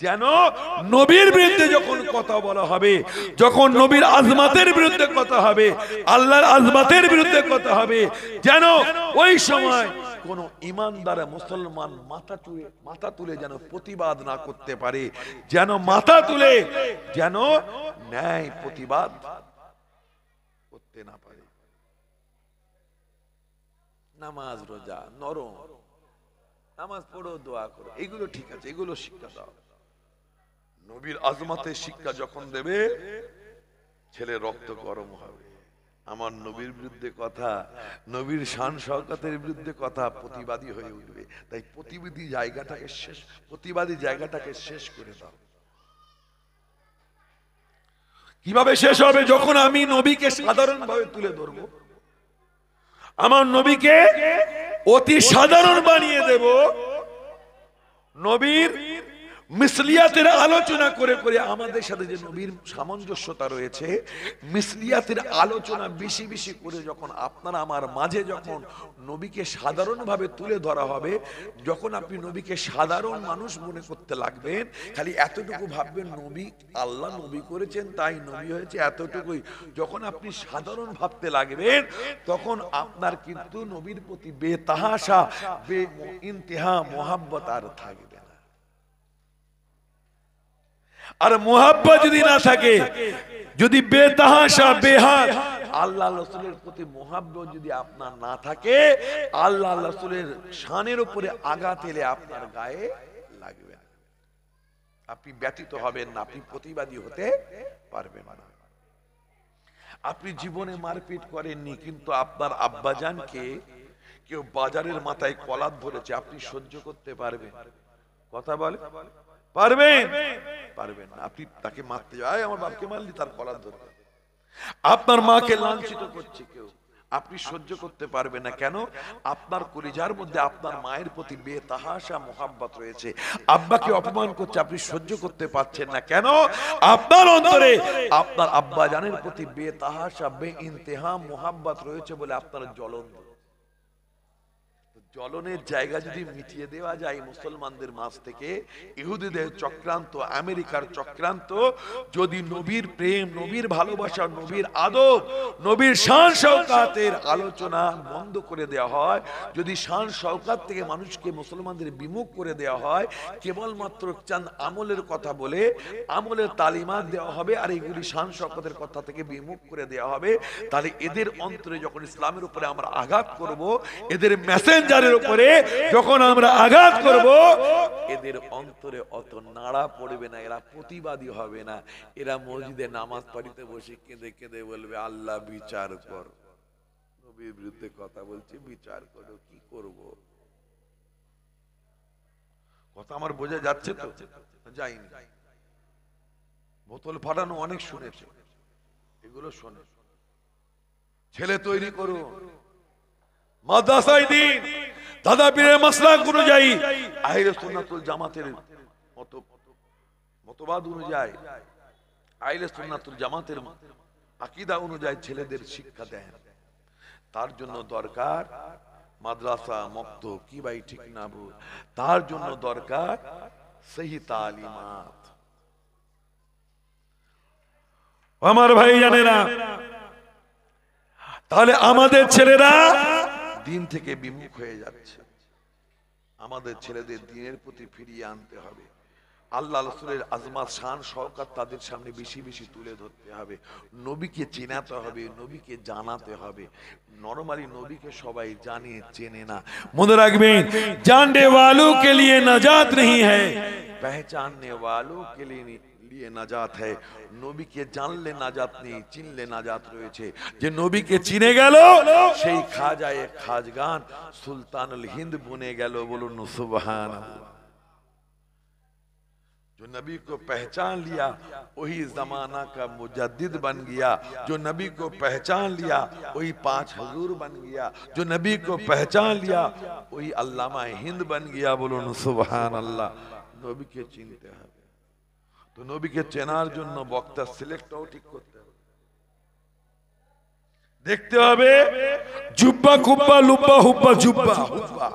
যেন নবীর বিরুদ্ধে যখন কথা বলা হবে, যখন নবীর আজমাতের বিরুদ্ধে কথা হবে, আল্লাহর আজমাতের বিরুদ্ধে কথা হবে, যেন ওই সময় কোন ইমানদার মুসলমান মাথা তুলে যেন প্রতিবাদ না করতে পারে, যেন মাথা তুলে যেন ন্যায় প্রতিবাদ করতে না পারে। নামাজ রোজা নরম, নামাজ পড়ো, দোয়া করো, এগুলো ঠিক আছে, এগুলো শিক্ষা দাও। নবীর আজমাতের শিক্ষা যখন দেবে ছেলে রক্ত গরম হবে। আমার নবীর বিরুদ্ধে কথা, নবীর শান শওকতের বিরুদ্ধে কথা, প্রতিবাদী হয়ে উঠবে। তাই প্রতিবাদী জায়গাটাকে শেষ করে দাও। কিভাবে শেষ হবে? যখন আমি নবীকে সাধারণভাবে তুলে ধরবো, আমার নবীকে অতি সাধারণ বানিয়ে দেব, নবীর মিসলিয়াতের আলোচনা করে করে আমাদের সাথে যে নবীর সামঞ্জস্যতা রয়েছে, মিসলিয়াতের আলোচনা বেশি বেশি করে যখন আপনারা আমার মাঝে যখন নবীকে সাধারণভাবে তুলে ধরা হবে, যখন আপনি নবীকে সাধারণ মানুষ মনে করতে লাগবেন, খালি এতটুকু ভাববেন নবী আল্লাহ নবী করেছেন তাই নবী হয়েছে, এতটুকুই যখন আপনি সাধারণ ভাবতে লাগবেন, তখন আপনার কিন্তু নবীর প্রতি বেতাহাশা, ইন্তেহা মুহাব্বত আর থাকবে না। আর মুহাব্বত যদি না থাকে, যদি বেতাহাশা, বেহাত আল্লাহ রাসূলের প্রতি মুহাব্বত যদি আপনার না থাকে, আল্লাহ রাসূলের শানের উপরে আঘাত এলে আপনার গায়ে লাগবে না, আপনি ব্যতীত হবেন না, আপনি প্রতিবাদী হতে পারবেন না। আপনি জীবনে মারপিট করেননি, কিন্তু আপনার আব্বাজানকে কেউ বাজারের মাথায় কলার ধরেছে, আপনি সহ্য করতে পারবেন? কথা বলে পারবেন? পারবেন না। আপনি তাকে মারতে যায়, আমার বাপকে মারলি, তার কলার ধরবে। আপনার মাকে লাঞ্ছিত করছে কেউ, আপনি সহ্য করতে পারবেন না। কেন? আপনার কলিজার মধ্যে আপনার মায়ের প্রতি বেতাহাশা মুহাব্বত রয়েছে। আব্বাকে অপমান করছে, আপনি সহ্য করতে পারছেন না। কেন? আপনার অন্তরে আপনার আব্বা জানের প্রতি বেতাহাশা, বেইন্তেহা মুহাব্বত রয়েছে বলে আপনার জ্বলন। জ্বলনের জায়গা যদি মিটিয়ে দেওয়া যায় মুসলমানদের মাঝ থেকে, ইহুদিদের চক্রান্ত, আমেরিকার চক্রান্ত যদি নবীর প্রেম, নবীর ভালোবাসা, নবীর আদব, নবীর শান শওকাতের আলোচনা বন্ধ করে দেওয়া হয়, যদি শান শওকাত থেকে মানুষকে, মুসলমানদের বিমুখ করে দেওয়া হয়, কেবলমাত্র চাঁদ আমলের কথা বলে আমলের তালিমাত দেওয়া হবে, আর এগুলি শান শওকাতের কথা থেকে বিমুখ করে দেওয়া হবে, তাহলে এদের অন্তরে যখন ইসলামের উপরে আমরা আঘাত করব, এদের মেসেঞ্জারে জানের উপরে যখন আমরা আঘাত করব, এদের অন্তরে অত নাড়া পড়বে না, এরা প্রতিবাদী হবে না, এরা মসজিদে নামাজ পড়িতে বসে কেঁদে কেঁদে বলবে আল্লাহ বিচার কর, নবীর বিরুদ্ধে কথা বলছে, বিচার করো, কি করব? কথা আমার বোঝা যাচ্ছে তো? যায়নি। বোতল ফাটানো অনেক শুনেছে, এগুলো শোনে। ছেলে তৈরি করুন, মাদ্রাসায় দিন, দাদা পীরের মাসলাক অনুযায়ী, আহলে সুন্নাতুল জামাতের মতবাদ অনুযায়ী, আহলে সুন্নাতুল জামাতের আকীদা অনুযায়ী ছেলেদের শিক্ষা দেন। তার জন্য দরকার মাদ্রাসা, মক্তব, কি ভাই ঠিক না ভুল? তার জন্য দরকার সহি তালিমাত। আমার ভাই জানে না, তাহলে আমাদের ছেলেরা দিন থেকে বিমুখ হয়ে যাচ্ছে। আমাদের ছেলেদের দিনের প্রতি ফিরিয়ে আনতে হবে। আল্লাহ রাসূলের আজমাত, শান, শওকত তাদের সামনে বেশি বেশি তুলে ধরতে হবে। নবীকে চেনাতে হবে, নবীকে জানাতে হবে। নরমালি নবীকে সবাই জানে, চেনে না। মনে রাখবেন, जानने वालों के लिए नजात नहीं है, पहचानने वालों के लिए নাজাত है। নবীকে জানলে নাজাত নেই, চিনলে নাজাত রয়েছে। যে নবীকে চিনে গেল সেই খাজায়ে খাজগান সুলতানুল হিন্দ বনে গেল। বলুন সুবহানাল্লাহ। जो नबी को पहचान लिया वही जमाना का मुजद्दिद बन गया। जो नबी को पहचान लिया वही 5 हुजूर बन गया। जो नबी को पहचान लिया वही अल्लामा हिंद बन गया। बोलो सुभान अल्लाह। नबी के चिनते हैं तो नबी के চেনার জন্য বক্তা সিলেক্টও ঠিক করতে হবে। দেখতে হবে জুব্বা কুব্বা লুব্বা হুব্বা জুব্বা হুব্বা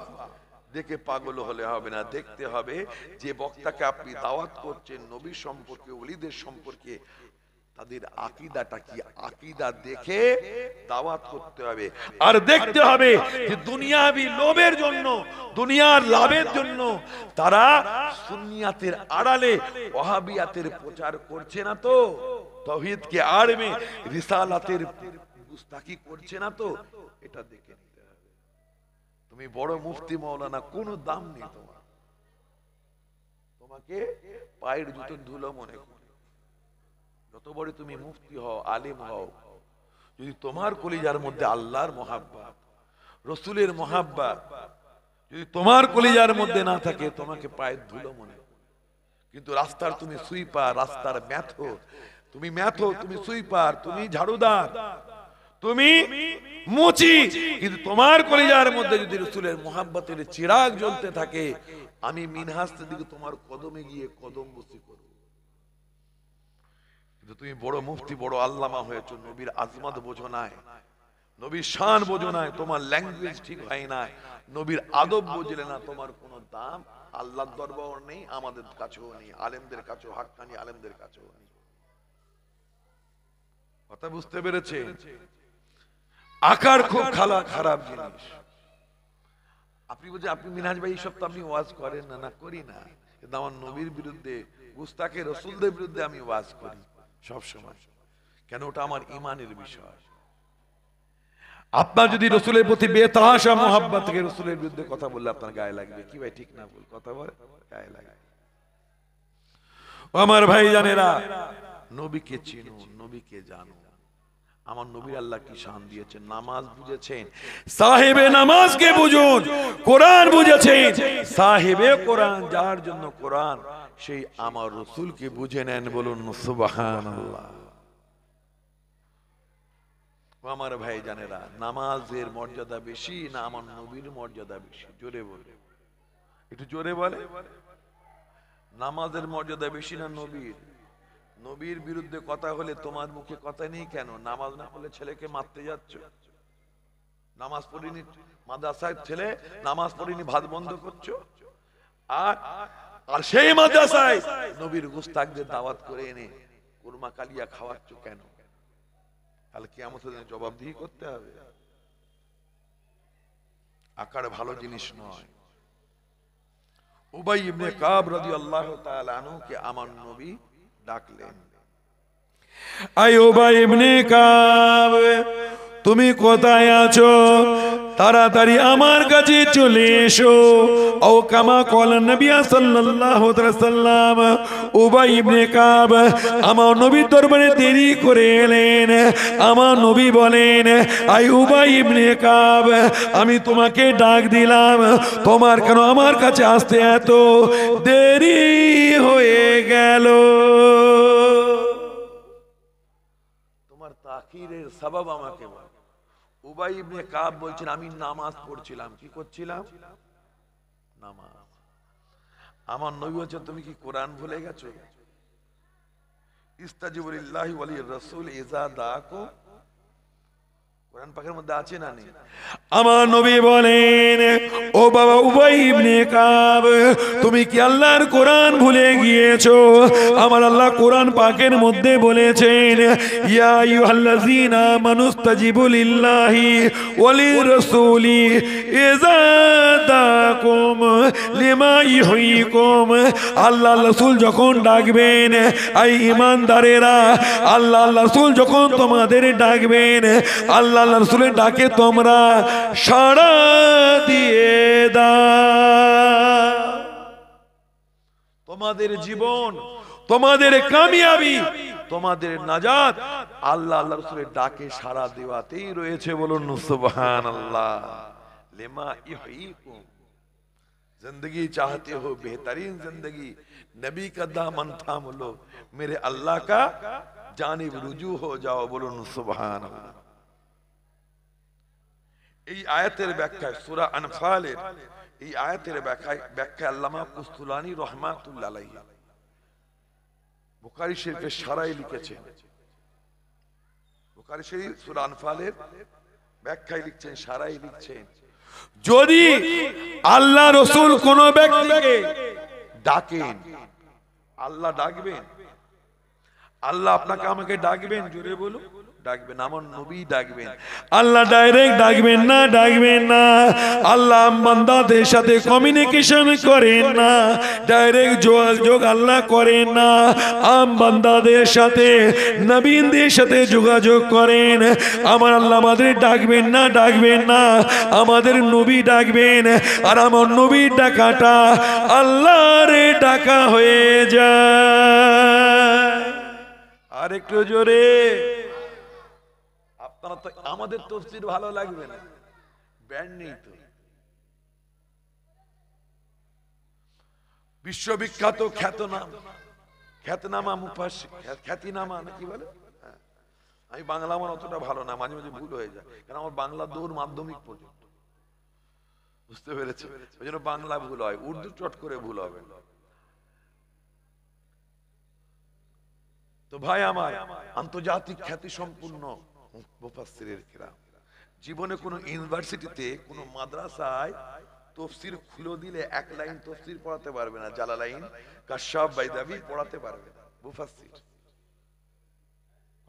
দেখে পাগল হলে হবে না। দেখতে হবে যে বক্তাকে আপনি দাওয়াত করছেন নবী সম্পর্কে, ওলিদের সম্পর্কে, তাদের আকীদাটা কি, আকীদা দেখে দাওয়াত করতে হবে। আর দেখতে হবে যে দুনিয়াবি লোভের জন্য, দুনিয়ার লাভের জন্য তারা সুন্নিয়াতের আড়ালে ওয়াহাবিয়াতের প্রচার করছে না তো, তাওহীদকে আড়ে রিসালাতের গুস্তাখি করছে না তো, এটা দেখে নিতে হবে। তুমি বড় মুফতি মাওলানা, কোনো দাম নেই তোমার, তোমাকে পায়ের জুতোর ধুলো মনে করো। যত বড় তুমি মুফতি হও, আলেম হও, যদি তোমার কলিজার মধ্যে আল্লাহর মহাব্বত, রসুলের মহাব্বত যদি তোমার কলিজার মধ্যে না থাকে, তোমাকে পায়ের ধুলো মনে করো। কিন্তু রাস্তার তুমি সুইপার, রাস্তার ম্যাথো, তুমি ম্যাথো, তুমি সুইপার, তুমি ঝাড়ুদার, তুমি মুচি, কিন্তু তোমার কলিজার মধ্যে যদি রসুলের মহাব্বতের চিরাগ জ্বলতে থাকে, আমি মিনহাজের দিকে তোমার কদমে গিয়ে কদম বসি করব। কিন্তু তুমি বড় মুফতি, বড় আল্লামা হয়েছো, নবীর আজমত বোঝো নাই, নবীর শান বোঝো নাই, তোমার ল্যাঙ্গুয়েজ ঠিক হয় না, নবীর আদব বুঝলে না, তোমার কোনো দাম আল্লাহর দরবারে নেই, আমাদের কাছেও নেই, আলেমদের কাছেও, হাক্কানি আলেমদের কাছেও নেই। কথা বুঝতে পেরেছে? আকার খুব খারাপ জিনিস। আপনি বলছেন আপনি মিনহাজ ভাই এইসব তো আপনি ওয়াজ করেন না। না, করি না, কিন্তু আমার নবীর বিরুদ্ধে, গুস্তাখে রসুলদের বিরুদ্ধে আমি ওয়াজ করি সব সময়। কেন? ওটা আমার ইমানের বিষয়। আপনার যদি রসুলের প্রতি বেতাহাশা মোহাব্বত থেকে রসুলের বিরুদ্ধে কথা বললে আপনার গায়ে লাগবে। কি ভাই ঠিক না বল? কথা বলে গায়ে লাগে। আমার ভাই জানেরা, নবীকে চিনো, নবীকে জানো। আমার নবীর আল্লাহ কি শান দিয়েছেন। নামাজ বুঝেছেন, সাহেবে নামাজকে বুঝুন। কোরআন বুঝেছেন, সাহেবে কোরআন, যার জন্য কোরআন, সেই আমার রসুলকে বুঝে নেন। বলুন সুবহানাল্লাহ। আমার ভাই জানেরা, নামাজের মর্যাদা বেশি না আমার নবীর মর্যাদা বেশি? জোরে বলে, একটু জোরে বলে। নামাজের মর্যাদা বেশি না নবীর? নবীর বিরুদ্ধে কথা হলে তোমার মুখে কথা নেই কেন? নামাজ না পড়লে ছেলেকে মারতে যাচ্ছ। নামাজ পড়িনি, মাদ্রাসায় ছেলে নামাজ পড়িনি, ভাত বন্ধ করছো। আর সেই মাদ্রাসায় নবীর গুস্তাখদের দাওয়াত করে এনে কুরমা কালিয়া খাওয়াচ্ছ কেন? তাহলে কিয়ামতের দিনে জবাবদিহি করতে হবে। আকার ভালো জিনিস নয়। উবাই ইবনে কাব রাদিয়াল্লাহু তাআলা আনহু কে আমার নবী ডাকলেন, আয় উবাই ইবনে কাব, তুমি কোথায় আছো? তাড়াতাড়ি আমার কাছে চলে এসো। ও কামা ক্বালা নবী সাল্লাল্লাহু আলাইহি ওয়াসাল্লাম, উবাই ইবনে কাব আমার নবীর দরবারে দেরি করে এলেন। আমার নবী বলেন, আই উবাই ইবনে কাব, আমি তোমাকে ডাক দিলাম, তোমার কেন আমার কাছে আসতে এত দেরি হয়ে গেল? তোমার তাখিরের সবব আমাকে বল। উবাই ইবনে কাব বলছেন, আমি নামাজ পড়ছিলাম। কি করছিলাম? নামাজ। আমার নবী বলছে, তুমি কি কোরআন ভুলে গেছো? ইস্তাজিবু লিল্লাহি ওয়া লির রাসূল ইযা দাআকুম, কোরআন পাকের মধ্যে আছে না নেই? আমার নবী বলেন, ও বাবা উবাই ইবনে কাব, তুমি কি আল্লাহর কোরআন ভুলে গিয়েছো? আমার আল্লাহ কোরআন পাকের মধ্যে বলেছেন, ইয়া আইয়ুহাল্লাযীনা আমানুস্তাজিবু লিল্লাহি ওয়া লির রাসূলি ইযা দাআকুম লিমা ইউহয়িকুম। আল্লাহ রাসূল যখন ডাকবেন, এই ঈমানদারেরা, আল্লাহ রাসূল যখন তোমাদের ডাকবেন, আল্লাহ রাসূলের ডাকে তোমরা সাড়া দিয়ে দাও। তোমাদের জীবন, তোমাদের কামিয়াবি, তোমাদের নাজাত আল্লাহ রাসূলের ডাকে সাড়া দেওয়াতেই রয়েছে। বলুন সুবহানাল্লাহ। লিমা ইউহয়িকুম, जिंदगी चाहते हो बेहतरीन जिंदगी, नबी का दामन थाम लो, मेरे अल्लाह का जानिब रुजू हो जाओ। बोलुन सुभान अल्लाह। এই আয়াতের ব্যাখ্যায় সূরা আনফালের এই আয়াতের ব্যাখ্যায় আল্লামা কুস্তুলানী রাহমাতুল্লাহ আলাইহি বুখারী শরীফের সারাই লিখেছেন। বুখারী শরীফ সূরা আনফালের ব্যাখ্যায় লিখছেন, সারাই লিখছেন, যদি আল্লাহ রাসূল কোন ব্যক্তিকে ডাকেন, আল্লাহ ডাকবেন, আল্লাহ আপনাকে আমাকে ডাকবেন, জোরে বলুন, ডাকবেন। আমার নবী ডাকবেন। আল্লাহ ডাইরেক্ট ডাকবেন না, ডাকবেন না। আল্লাহ বান্দাদের সাথে কমিউনিকেশন করেন না, ডাইরেক্ট যোগাযোগ আল্লাহ করেন না। আম বান্দাদের সাথে, নবীদের সাথে যোগাযোগ করেন। আমার আল্লাহ আমাদের ডাকবেন না, ডাকবেন না, আমাদের নবী ডাকবেন। আর আমার নবীর ডাকাটা আল্লাহর ডাকা হয়ে যায়। আর একটু জোরে। আপনারা তো, আমাদের তাফসীর ভালো লাগবে না, ব্যান্ড নেই তো। বিশ্ববিখ্যাত খ্যাতনামা মুফাসসির, খ্যাতিনামা নাকি বলে, আমি বাংলা আমার অতটা ভালো না, মাঝে মাঝে ভুল হয়ে যায়, কারণ আমার বাংলা দৌড় মাধ্যমিক পর্যন্ত, বুঝতে পেরেছে? ওই জন্য বাংলা ভুল হয়, উর্দু চট করে ভুল হবে। তো ভাই আমার, আন্তর্জাতিক খ্যাতি সম্পূর্ণ মুফাসসিরের কিরাম, জীবনে কোন ইউনিভার্সিটিতে, কোন মাদ্রাসায় তাফসীর খুলে দিলে এক লাইন তাফসীর পড়াতে পারবে না, জালালাইন, কাশফ, বাইদাবি পড়াতে পারবে না মুফাসসির।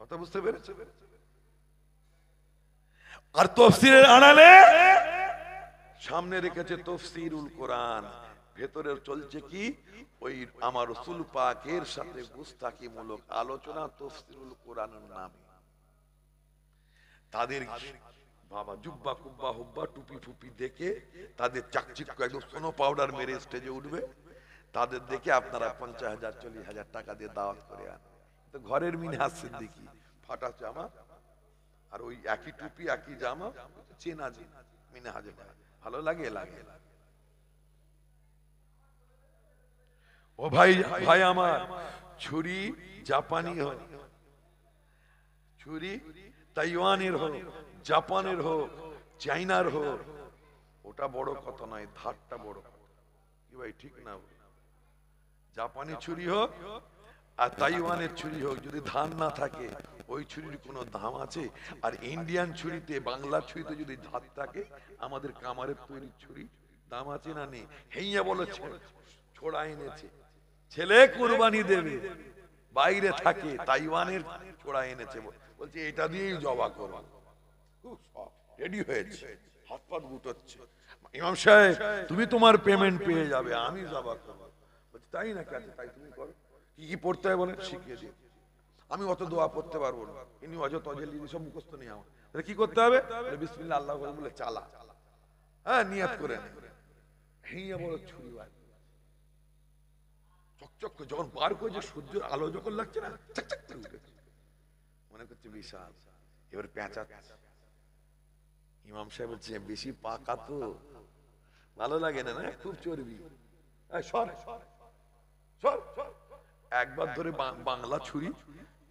কথা বুঝতে পেরেছো? আর তাফসীরের আড়ালে সামনে রেখেছে তাফসীরুল কোরআন, ভেতরে চলছে কি, ওই আমার রাসূল পাকের সাথে গুস্তাখিমূলক আলোচনা তাফসীরুল কোরআনের নামে। তাদের বাবা জুব্বা কুব্বা হুব্বা টুপি ফুপি দেখে, তাদের চাকচিক্য একদম সোনো পাউডার মেরে স্টেজে উঠবে, তাদের দেখে আপনারা 50,000 40,000 টাকা দিয়ে দাওয়াত করে আন। তো ঘরের মিনহাজ সিদ্দিকী, ফাটা জামা আর ওই একই টুপি একই জামা, চেনা মিনহাজ, ভালো লাগে, লাগে। ও ভাই, ভাই আমার, ছুরি জাপানি হোক, ছুরি তাইওয়ানের হোক, জাপানের হোক, চাইনার হোক, ওটা বড় কথা নয়, ধারটা বড় কথা। কি ভাই, ঠিক না? জাপানি ছুরি হোক আর তাইওয়ানের ছুরি হোক, যদি ধার না থাকে, ওই ছুরির কোনো দাম আছে? আর ইন্ডিয়ান ছুরিতে, বাংলা ছুরিতে যদি ধার থাকে, আমাদের কামারের তৈরি ছুরি দাম আছে না নেই? হেইয়া বলেছে ছোড়া এনেছে, ছেলে কুরবানি দেবে, বাইরে থাকে, তাইওয়ানের ছোড়া এনেছে, বলছে এটা দিয়েই জবা করো। রেডি হয়েছে, হাত পাত গুটোচ্ছে, ইমাম সাহেব তুমি তোমার পেমেন্ট পেয়ে যাবে, আমি জবা করবো। বলছে তাই না, কেন? তাই তুমি করো। কি কি পড়তে হয় বলেন, শিখিয়ে দিই। আমি অত দোয়া পড়তে পারবো না, ইনি অজ তজেলি সব মুখস্থ নেই আমার। তাহলে কি করতে হবে? বিসমিল্লাহ আল্লাহু আকবার বলে চালা, হ্যাঁ নিয়াত করে হিয়া বড় ছুরি বার চকচক করে যখন বার করে যে সূর্যের আলো যখন লাগছে না চকচক করে উঠেছে মনে করছে বিশাল এবার পেঁচা ইমাম সাহেব বলছে বেশি পাকা তো ভালো লাগে না না খুব চর্বি সর সর একবার ধরে বাংলা ছুরি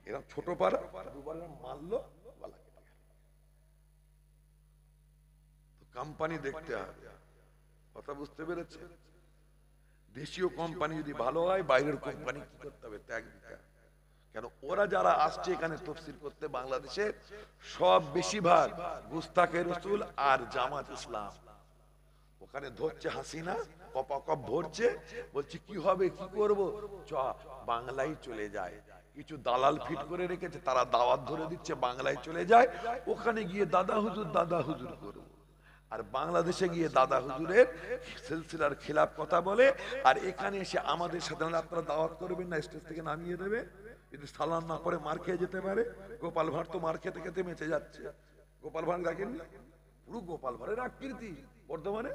এরকম ছোট পাড়া দুবার মারলো কোম্পানি দেখতে হবে কথা বুঝতে পেরেছে দেশীয় কোম্পানি যদি ভালো হয় বাইরের কোম্পানি কি করতে হবে ত্যাগ দিতে হবে কেন ওরা যারা আসছে এখানে তাফসীর করতে বাংলাদেশে সব বেশিরভাগ গুস্তাখে রাসূল আর জামাত ইসলাম ওখানে ধরছে হাসিনা কপ ভরছে বলছে কি হবে কি করব চ বাংলায় চলে যায় কিছু দালাল ফিট করে রেখেছে তারা দাওয়াত ধরে দিচ্ছে বাংলায় চলে যায় ওখানে গিয়ে দাদা হুজুর করব আর বাংলাদেশে গিয়ে দাদা হুজুরের সিলসিলার খিলাফ কথা বলে আর এখানে এসে আমাদের সাথে আপনারা দাওয়াত করবেন না স্টেজ থেকে নামিয়ে দেবে যদি সালাম না করে মার খেয়ে যেতে পারে গোপাল ভাঁড় তো মার খেতে খেতে বেঁচে যাচ্ছে গোপাল ভাঁড় দেখেন পুরো গোপাল ভাঁড়ের আকৃতি বর্ধমানে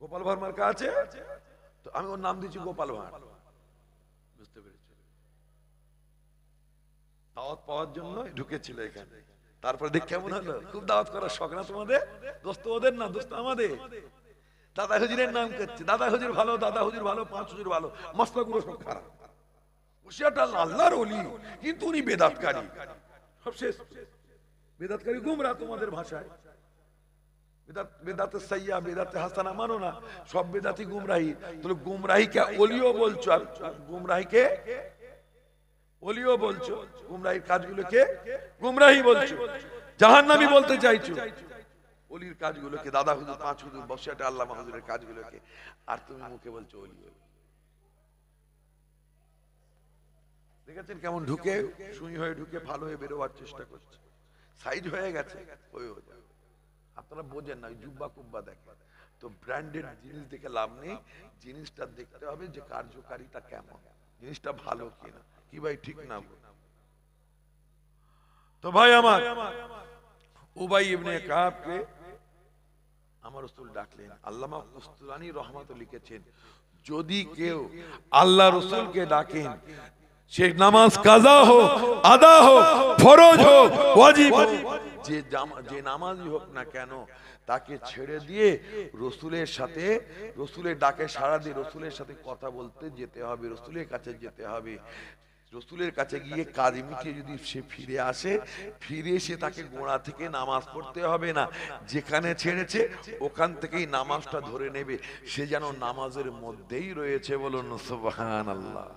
গোপাল ভাঁড় মার্কা আছে তো আমি ওর নাম দিচ্ছি গোপাল ভাঁড় বুঝতে পেরেছি দাওয়াত পাওয়ার জন্য ঢুকেছিল এখানে তারপরে দেখ কেমন হলো খুব দাওয়াত করার শখ না তোমাদের দোস্ত ওদের না দোস্ত আমাদের দাদা হুজুরের নাম করছে দাদা হুজুর ভালো দাদা হুজুর ভালো পাঁচ হুজুর ভালো মস্তগুলো সব খারাপ ওটা আল্লাহর ওলি কিন্তু উনি বেদাতকারী সব শেষ বেদাতকারী গুমরা তোমাদের ভাষায় বেদাতে সাইয়া বেদাতে হাসানা মানো না সব বেদাতি গুমরাহি তাহলে গুমরাহিকে ওলিও বলছো আর গুমরাহিকে ওলিও বলছো গুমরাহির কাজগুলোকে গুমরাহি বলছো জাহান্নামী বলতে চাইছো ওলির কাজগুলোকে দাদা হুজুর পাঁচ হুজুর বসিয়াটা আল্লামা হুজুরের কাজগুলোকে আর তুমি মুখে বলছো ওলি দেখেছেন কেমন ঢুকে সুই হয়ে ঢুকে ভালো হয়ে বেরোবার চেষ্টা করছে সাইজ হয়ে গেছে আপনারা বোঝেন না জুব্বা কুব্বা দেখেন তো ব্র্যান্ডেড জিনিস দেখে লাভ নেই জিনিসটা দেখতে হবে যে কার্যকারিতা কেমন জিনিসটা ভালো কিনা কি ভাই ঠিক না তো ভাই আমার উবাই ইবনে কাবকে আমার রাসূল ডাকলেন আল্লামা কুস্তুলানী রহমাতুল্লাহ লিখেছেন যদি কেউ আল্লাহ রাসূলকে ডাকেন সে নামাজ কাজা হোক আদা হোক ফরজ হোক ওয়াজিব হোক যে নামাজই হোক না কেন তাকে ছেড়ে দিয়ে রাসূলের সাথে রাসূলের ডাকে সাড়া দিয়ে রাসূলের সাথে কথা বলতে যেতে হবে রাসূলের কাছে যেতে হবে রাসূলের কাছে গিয়ে কাজ মিটিয়ে যদি সে ফিরে আসে ফিরে এসে তাকে গোড়া থেকে নামাজ পড়তে হবে না যেখানে ছেড়েছে ওখান থেকেই নামাজটা ধরে নেবে সে যেন নামাজের মধ্যেই রয়েছে বলুন সুবহানাল্লাহ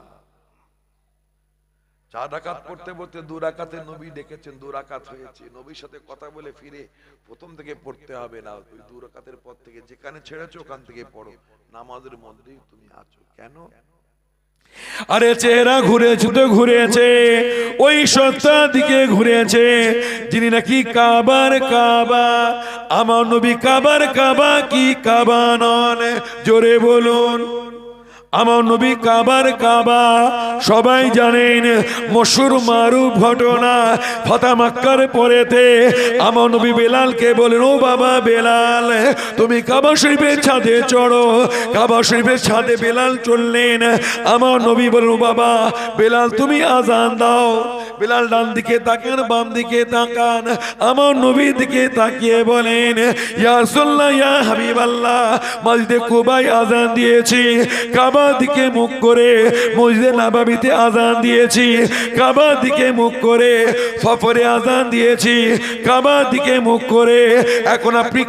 4 রাকাত পড়তে পড়তে 2 রাকাতে নবী ডেকেছেন 2 রাকাত হয়েছে নবীর সাথে কথা বলে ফিরে প্রথম থেকে পড়তে হবে না ওই 2 রাকাতের পর থেকে যেখানে ছেড়েছো ওখান থেকে পড়ো নামাজের মধ্যেই তুমি আছো কেন আরে চেহারা ঘুরেছে তো ঘুরেছে ওই সত্তার দিকে ঘুরেছে যিনি নাকি কাবার কাবা আমার নবী কাবার কাবা কি কাবা নন জোরে বলুন আমার নবী কাবার কাবা সবাই জানেন মশহুর মারুফ ঘটনা ফাতহ মক্কার পরেতে আমার নবী বেলালকে বলেন ও বাবা বেলাল তুমি কাবা শরীফের ছাদে চড়ো কাবা শরীফের ছাদে বেলাল চললেন আমার নবী বলেন ও বাবা বেলাল তুমি আজান দাও বেলাল ডান দিকে তাকান বাম দিকে তাকান আমার নবীর দিকে তাকিয়ে বলেন ইয়া রাসূলুল্লাহ ইয়া হাবিবাল্লাহ মসজিদে কুবায় আজান দিয়েছি কাবা দিকে মুখ করে মসজিদে নববীতে আজান দিয়েছি কাবা দিকে মুখ করে সফরে আজান দিয়েছি কাবা দিকে মুখ করে এখন আপনি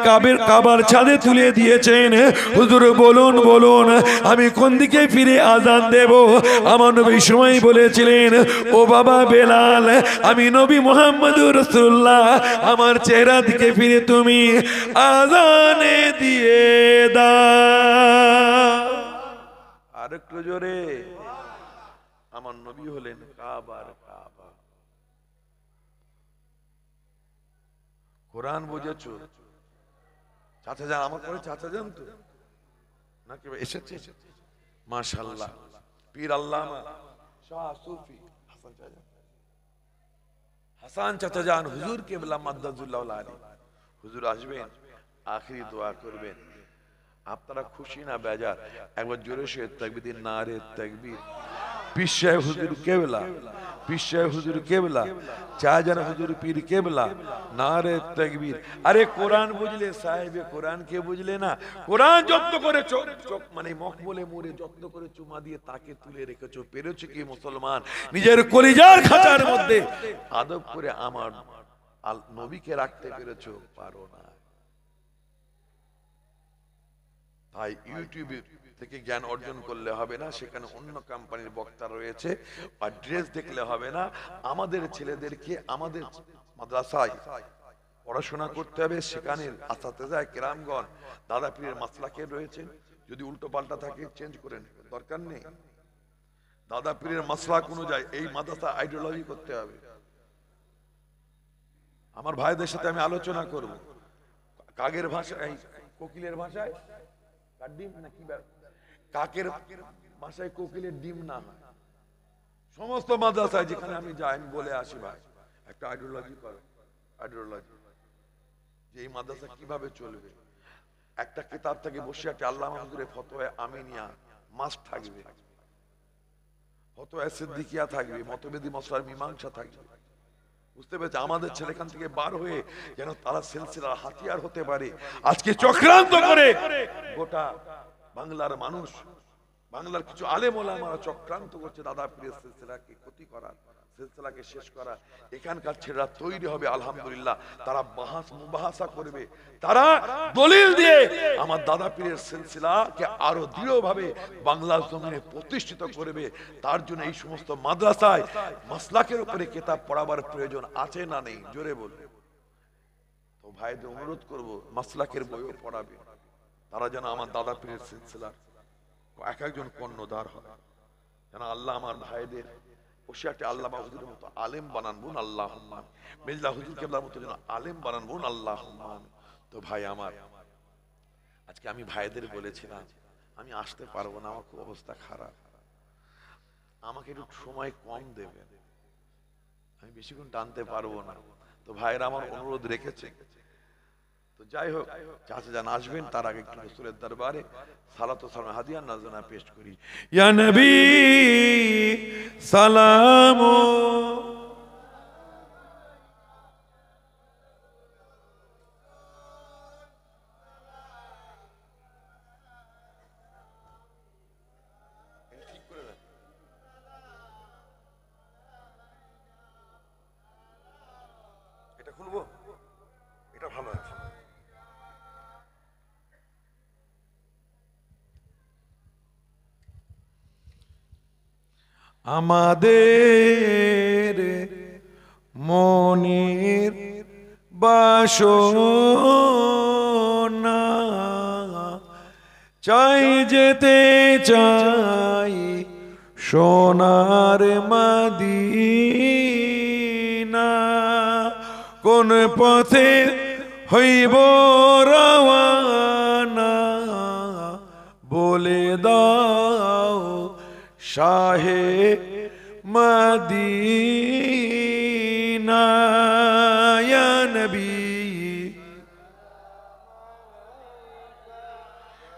কাবার ছাদে তুলে দিয়েছেন হুজুর বলুন বলুন আমি কোন দিকে ফিরে আজান দেব আমার নবী সময় বলেছিলেন ও বাবা বেলাল আমি নবী মুহাম্মদুর রাসূলুল্লাহ আমার চেহারা দিকে ফিরে তুমি আজানে দিয়ে দাও আরেকটু জোরে আমার নবী হলেন কাবার কাবা কোরআন বুঝেছো চাচা যান আমার পরে চাচা যান তো নাকি এসেছে মাশাআল্লাহ পীর আল্লামা শাহ সুফি হাসান চাচা যান হুজুর কেবলা মাদ্দাজুল্লাহ আলী হুজুর আসবেন আখিরি দোয়া করবেন। আপনারা খুশি না বেজার? একবার জোরে সে তাকবীর দিন, নারে তাকবীর। পীর সাহেব হুজুর কেবলা, পীর সাহেব হুজুর কেবলা, শাহজাহান হুজুর পীর কেবলা, নারে তাকবীর। আরে কোরআন বুঝলে সাহেবে কোরআন কে বুঝলে না? কোরআন যত্ন করে চোখ মানে মকবলে মুড়ে যত্ন করে চুমা দিয়ে তাকে তুলে রেখেছো, পেরেছো কি মুসলমান নিজের কলিজার খাঁচার মধ্যে আদব করে আমার নবীকে রাখতে পেরেছো? পারো না। তাই ইউটিউবে থেকে জ্ঞান অর্জন করলে হবে না, সেখানে অন্য কোম্পানির বক্তা রয়েছে, আর ড্রেস দেখলে হবে না। আমাদের ছেলেদেরকে আমাদের মাদ্রাসায় পড়াশোনা করতে হবে, সেখানে আসাতেজায়ে কেরামগণ দাদা পীরের মাসলাকে রয়েছেন, যদি উল্টো পাল্টা থাকে চেঞ্জ করে নেবেন, দরকার নেই। দাদা পীরের মাসলাক অনুযায়ী এই মাদ্রাসা আইডিওলজি করতে হবে। আমার ভাইদের সাথে আমি আলোচনা করব, কাকের ভাষায়, কোকিলের ভাষায় ডিম নাকি কাকের ভাষায় কোকিলের ডিম না হয়। সমস্ত মাদ্রাসায় যেখানে আমি যাই আমি বলে আসি, ভাই একটা আইডিওলজি করো, আইডিওলজি যে এই মাদ্রাসা কিভাবে চলবে। একটা কিতাব থেকে বসে একটা আল্লামা হুজুরের ফতোয়া আমিনিয়া মাস থাকবে, ফতোয়া সিদ্দিকিয়া থাকবে, মতভেদী মসলার মীমাংসা থাকবে। বুঝতে পেরেছে? আমাদের ছেলে এখান থেকে বার হয়ে যেন তারা সিলসিলার হাতিয়ার হতে পারে। আজকে চক্রান্ত করে গোটা বাংলার মানুষ, বাংলার কিছু আলেম ওলামারা চক্রান্ত করছে দাদা পীরের সিলসিলাকে ক্ষতি করার, সিলসিলাকে শেষ করা। এখানকার ছেলেরা তৈরি হবে আলহামদুলিল্লাহ, তারা মুবাহাসা করবে, তারা দলিল দিয়ে আমার দাদা পীরের সিলসিলাকে আরো দৃঢ়ভাবে বাংলার জমিনে প্রতিষ্ঠিত করবে। তার জন্য এই সমস্ত মাদ্রাসায় মাসলাকের উপরে কিতাব পড়াবার প্রয়োজন আছে না নেই? জোরে বলবে। তো ভাইদের অনুরোধ করব মাসলাকের বইও পড়াবে, তারা যেন আমার দাদা পীরের সিলসিলার এক একজন কর্ণধার হয়, যেন আল্লাহ আমার ভাইদের বসে একটা আল্লামা হুজুরের মতো আলেম বানান, বোন আল্লাহুম্মা, মির্জা হুজুর কেবলার মতো যেন আলেম বানান, বোন আল্লাহুম্মা। তো ভাই আমার, আজকে আমি ভাইদের বলেছিলাম আমি আসতে পারবো না, আমার খুব অবস্থা খারাপ, আমাকে একটু সময় কম দেবেন, আমি বেশিক্ষণ টানতে পারবো না। তো ভাইরা আমার অনুরোধ রেখেছে। তো যাই হোক, চাচা যান আসবেন, তার আগে একটু রাসূলের দরবারে সালাত ও সালাম হাদিয়া নাজরানা পেশ করি। ইয়া নবী সালাম, এটা খুলবো, এটা ভালো আছে। আমাদের মনের বাসনা চাই যেতে চাই সোনার মদিনা, কোন পথে হইব রওয়ানা বলে দাও শাহে মদিনা। ইয়া নবী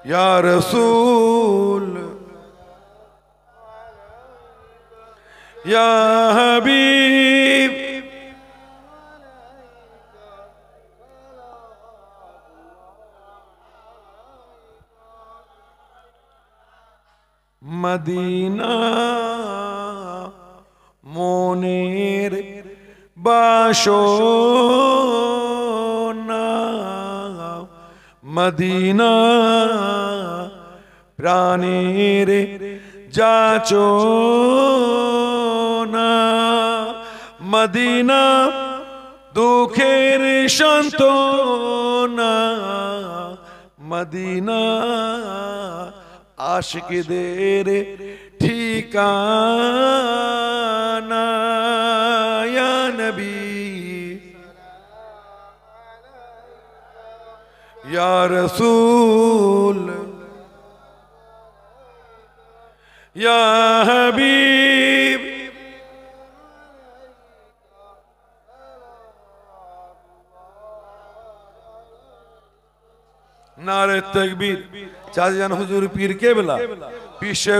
ইয়া রাসূল ইয়া হাবিব, মদিনা মনের বাসনা, মদিনা প্রাণের যাচনা, মদিনা দুঃখের সান্ত্বনা, মদিনা আশিকদের ঠিকানা। ইয়া নবী ইয়া রাসূল ইয়া হাবিব, नारे तकबीर। चाचा जान हुजूर पीर के बिला पीछे